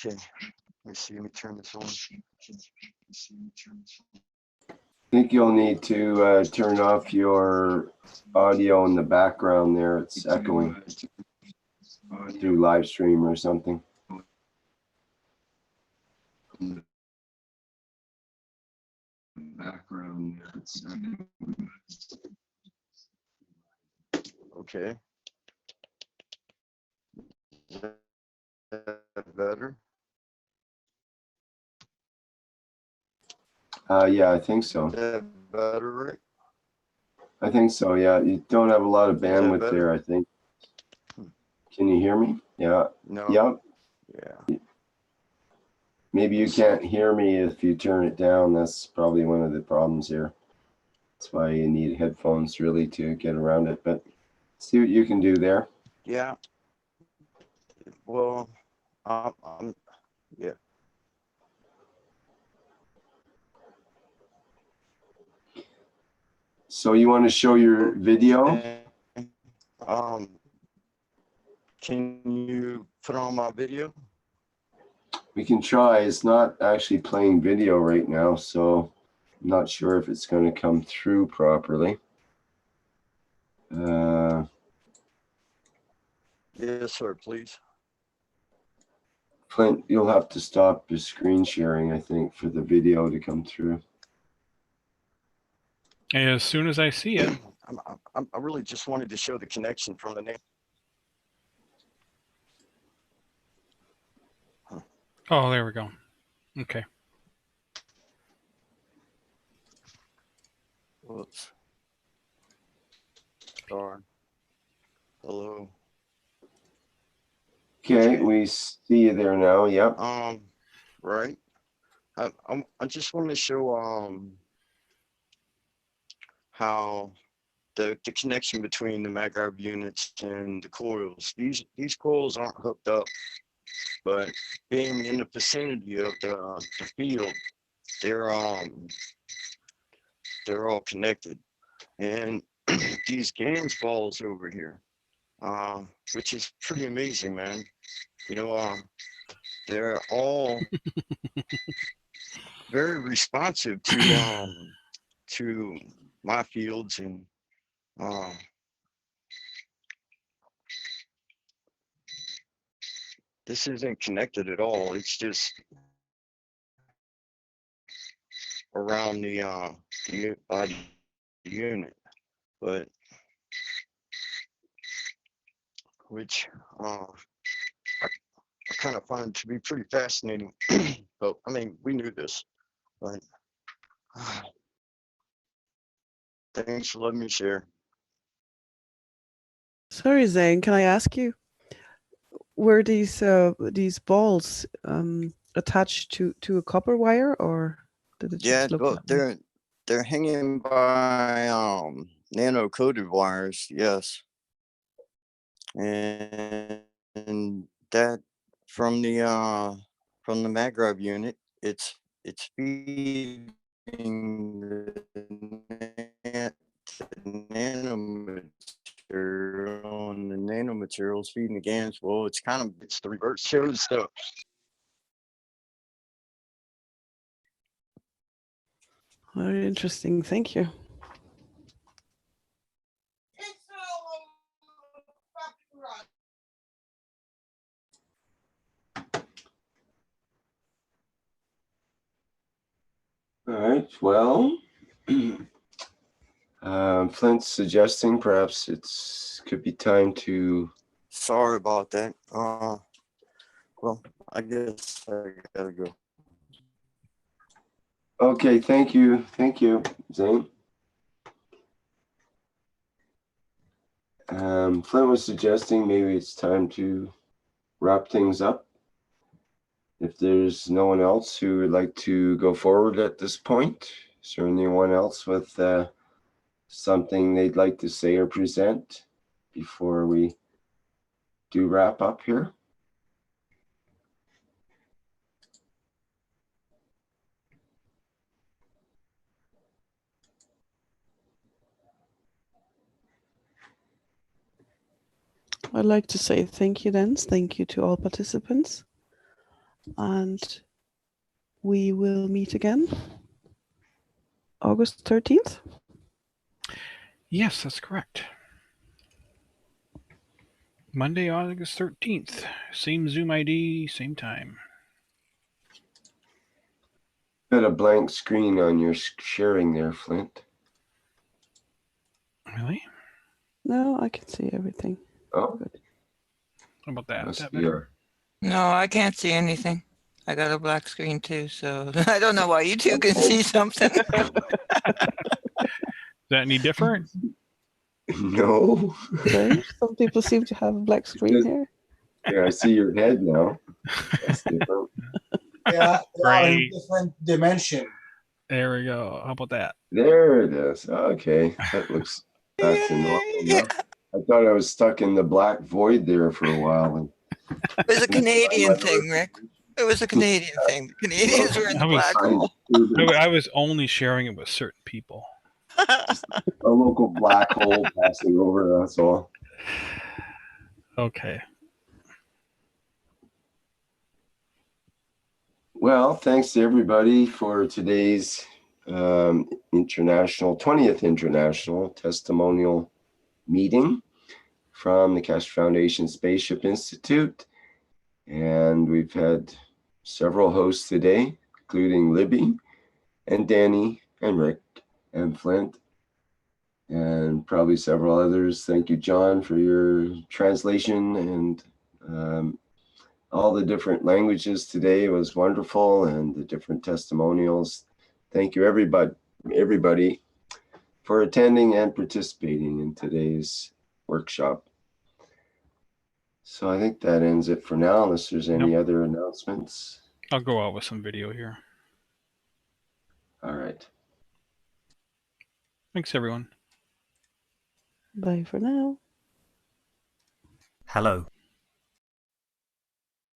Let me see. Let me turn this on. I think you'll need to turn off your audio in the background there. It's echoing through live stream or something. Background. Okay. Is that better? Yeah, I think so. Is that better, Rick? I think so, yeah. You don't have a lot of Is that bandwidth better? there, I think. Can you hear me? Yeah. No. Yep. Yeah. Maybe you can't hear me if you turn it down. That's probably one of the problems here. That's why you need headphones really to get around it. But see what you can do there. Yeah. Well, yeah. So you want to show your video? Can you put on my video? We can try. It's not actually playing video right now, so I'm not sure if it's going to come through properly. Yes, sir, please. Clint, you'll have to stop your screen sharing, I think, for the video to come through. As soon as I see it. I really just wanted to show the connection from the name. Oh, there we go. Okay. Whoops. Sorry. Hello. Okay, we see you there now. Yep. Right. I just want to show how the connection between the MagRab units and the coils. These coils aren't hooked up, but being in the vicinity of the field, they're all connected. And these Gans balls over here, which is pretty amazing, man. You know, they're all very responsive to my fields, and this isn't connected at all. It's just around the body unit, but which I kind of find to be pretty fascinating. But I mean, we knew this, but thanks for letting me share. Sorry, Zane, can I ask you, were these balls attached to a copper wire, or did it Yeah, just look well, that way? they're hanging by nano-coated wires, yes, and that from the MagRub unit, it's feeding the nanomaterial, and the nanomaterials feeding the Gans. Well, it's the reverse. Shows the Very interesting. Thank you. All right, well, Flint's suggesting perhaps could be time to. Sorry about that. Well, I guess I gotta go. Okay, thank you, Zane. Flint was suggesting maybe it's time to wrap things up. If there's no one else who would like to go forward at this point, is there anyone else with something they'd like to say or present before we do wrap up here? I'd like to say thank you, Dance. Thank you to all participants. And we will meet again August 13th. Yes, that's correct. Monday, August 13th. Same Zoom ID, same time. Got a blank screen on your sharing there, Flint. Really? No, I can see everything. Oh, good. How about that? Must Is that be better? No, I can't see anything. I got a black screen too, so I don't know why you two can see something. Is that any different? No. Strange. Some people seem to have a black screen here. Yeah, I see your head now. That's different. Yeah, they are in Great. different dimension. There we go. How about that? There it is. Okay, that looks back to normal now. I thought I was stuck in the black void there for a while. It was a Canadian thing, Rick. It was a Canadian thing. The Canadians were in the black hole. I was only sharing it with certain people. A local black hole passing over, that's all. Okay. Well, thanks to everybody for today's 20th International Testimonial Meeting from the Keshe Foundation Spaceship Institute. And we've had several hosts today, including Libby and Danny and Rick and Flint, and probably several others. Thank you, John, for your translation and all the different languages today. It was wonderful, and the different testimonials. Thank you, everybody for attending and participating in today's workshop. So I think that ends it for now, unless there's any other announcements. I'll go out with some video here. All right. Thanks, everyone. Bye for now. Hello.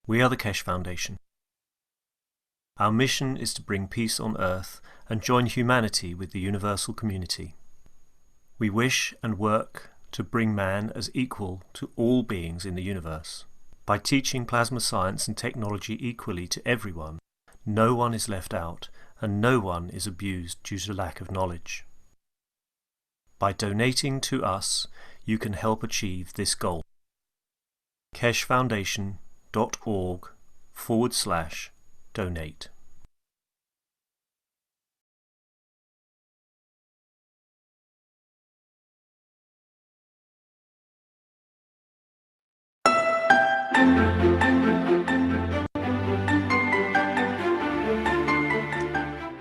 We are the Keshe Foundation. Our mission is to bring peace on Earth and join humanity with the universal community. We wish and work to bring man as equal to all beings in the universe. By teaching plasma science and technology equally to everyone, no one is left out and no one is abused due to lack of knowledge. By donating to us, you can help achieve this goal. keshefoundation.org/donate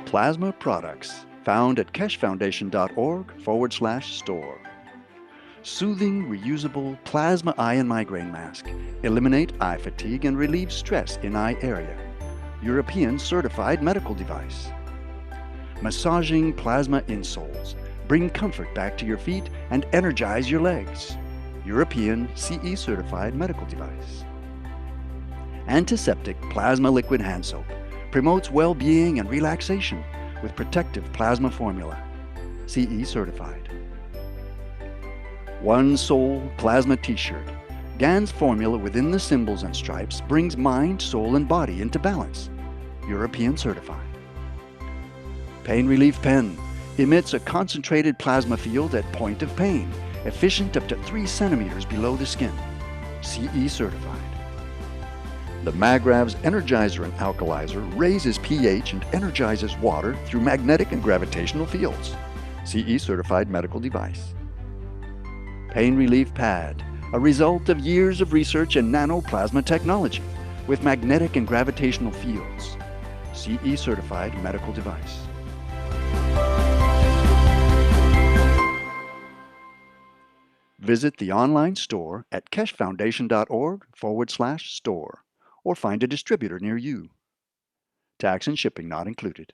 Plasma products found at keshefoundation.org/store. Soothing, reusable plasma eye and migraine mask. Eliminate eye fatigue and relieve stress in eye area. European certified medical device. Massaging plasma insoles. Bring comfort back to your feet and energize your legs. European CE certified medical device. Antiseptic plasma liquid hand soap. Promotes well-being and relaxation with protective plasma formula. CE certified. One Soul Plasma T-shirt. Gans formula within the symbols and stripes brings mind, soul, and body into balance. European certified. Pain Relief Pen. Emits a concentrated plasma field at point of pain, efficient up to 3 centimeters below the skin. CE certified. The Magrav's Energizer and Alkalizer raises pH and energizes water through magnetic and gravitational fields. CE certified medical device. Pain Relief Pad, a result of years of research in nanoplasma technology with magnetic and gravitational fields. CE certified medical device. Visit the online store at keshefoundation.org/store or find a distributor near you. Tax and shipping not included.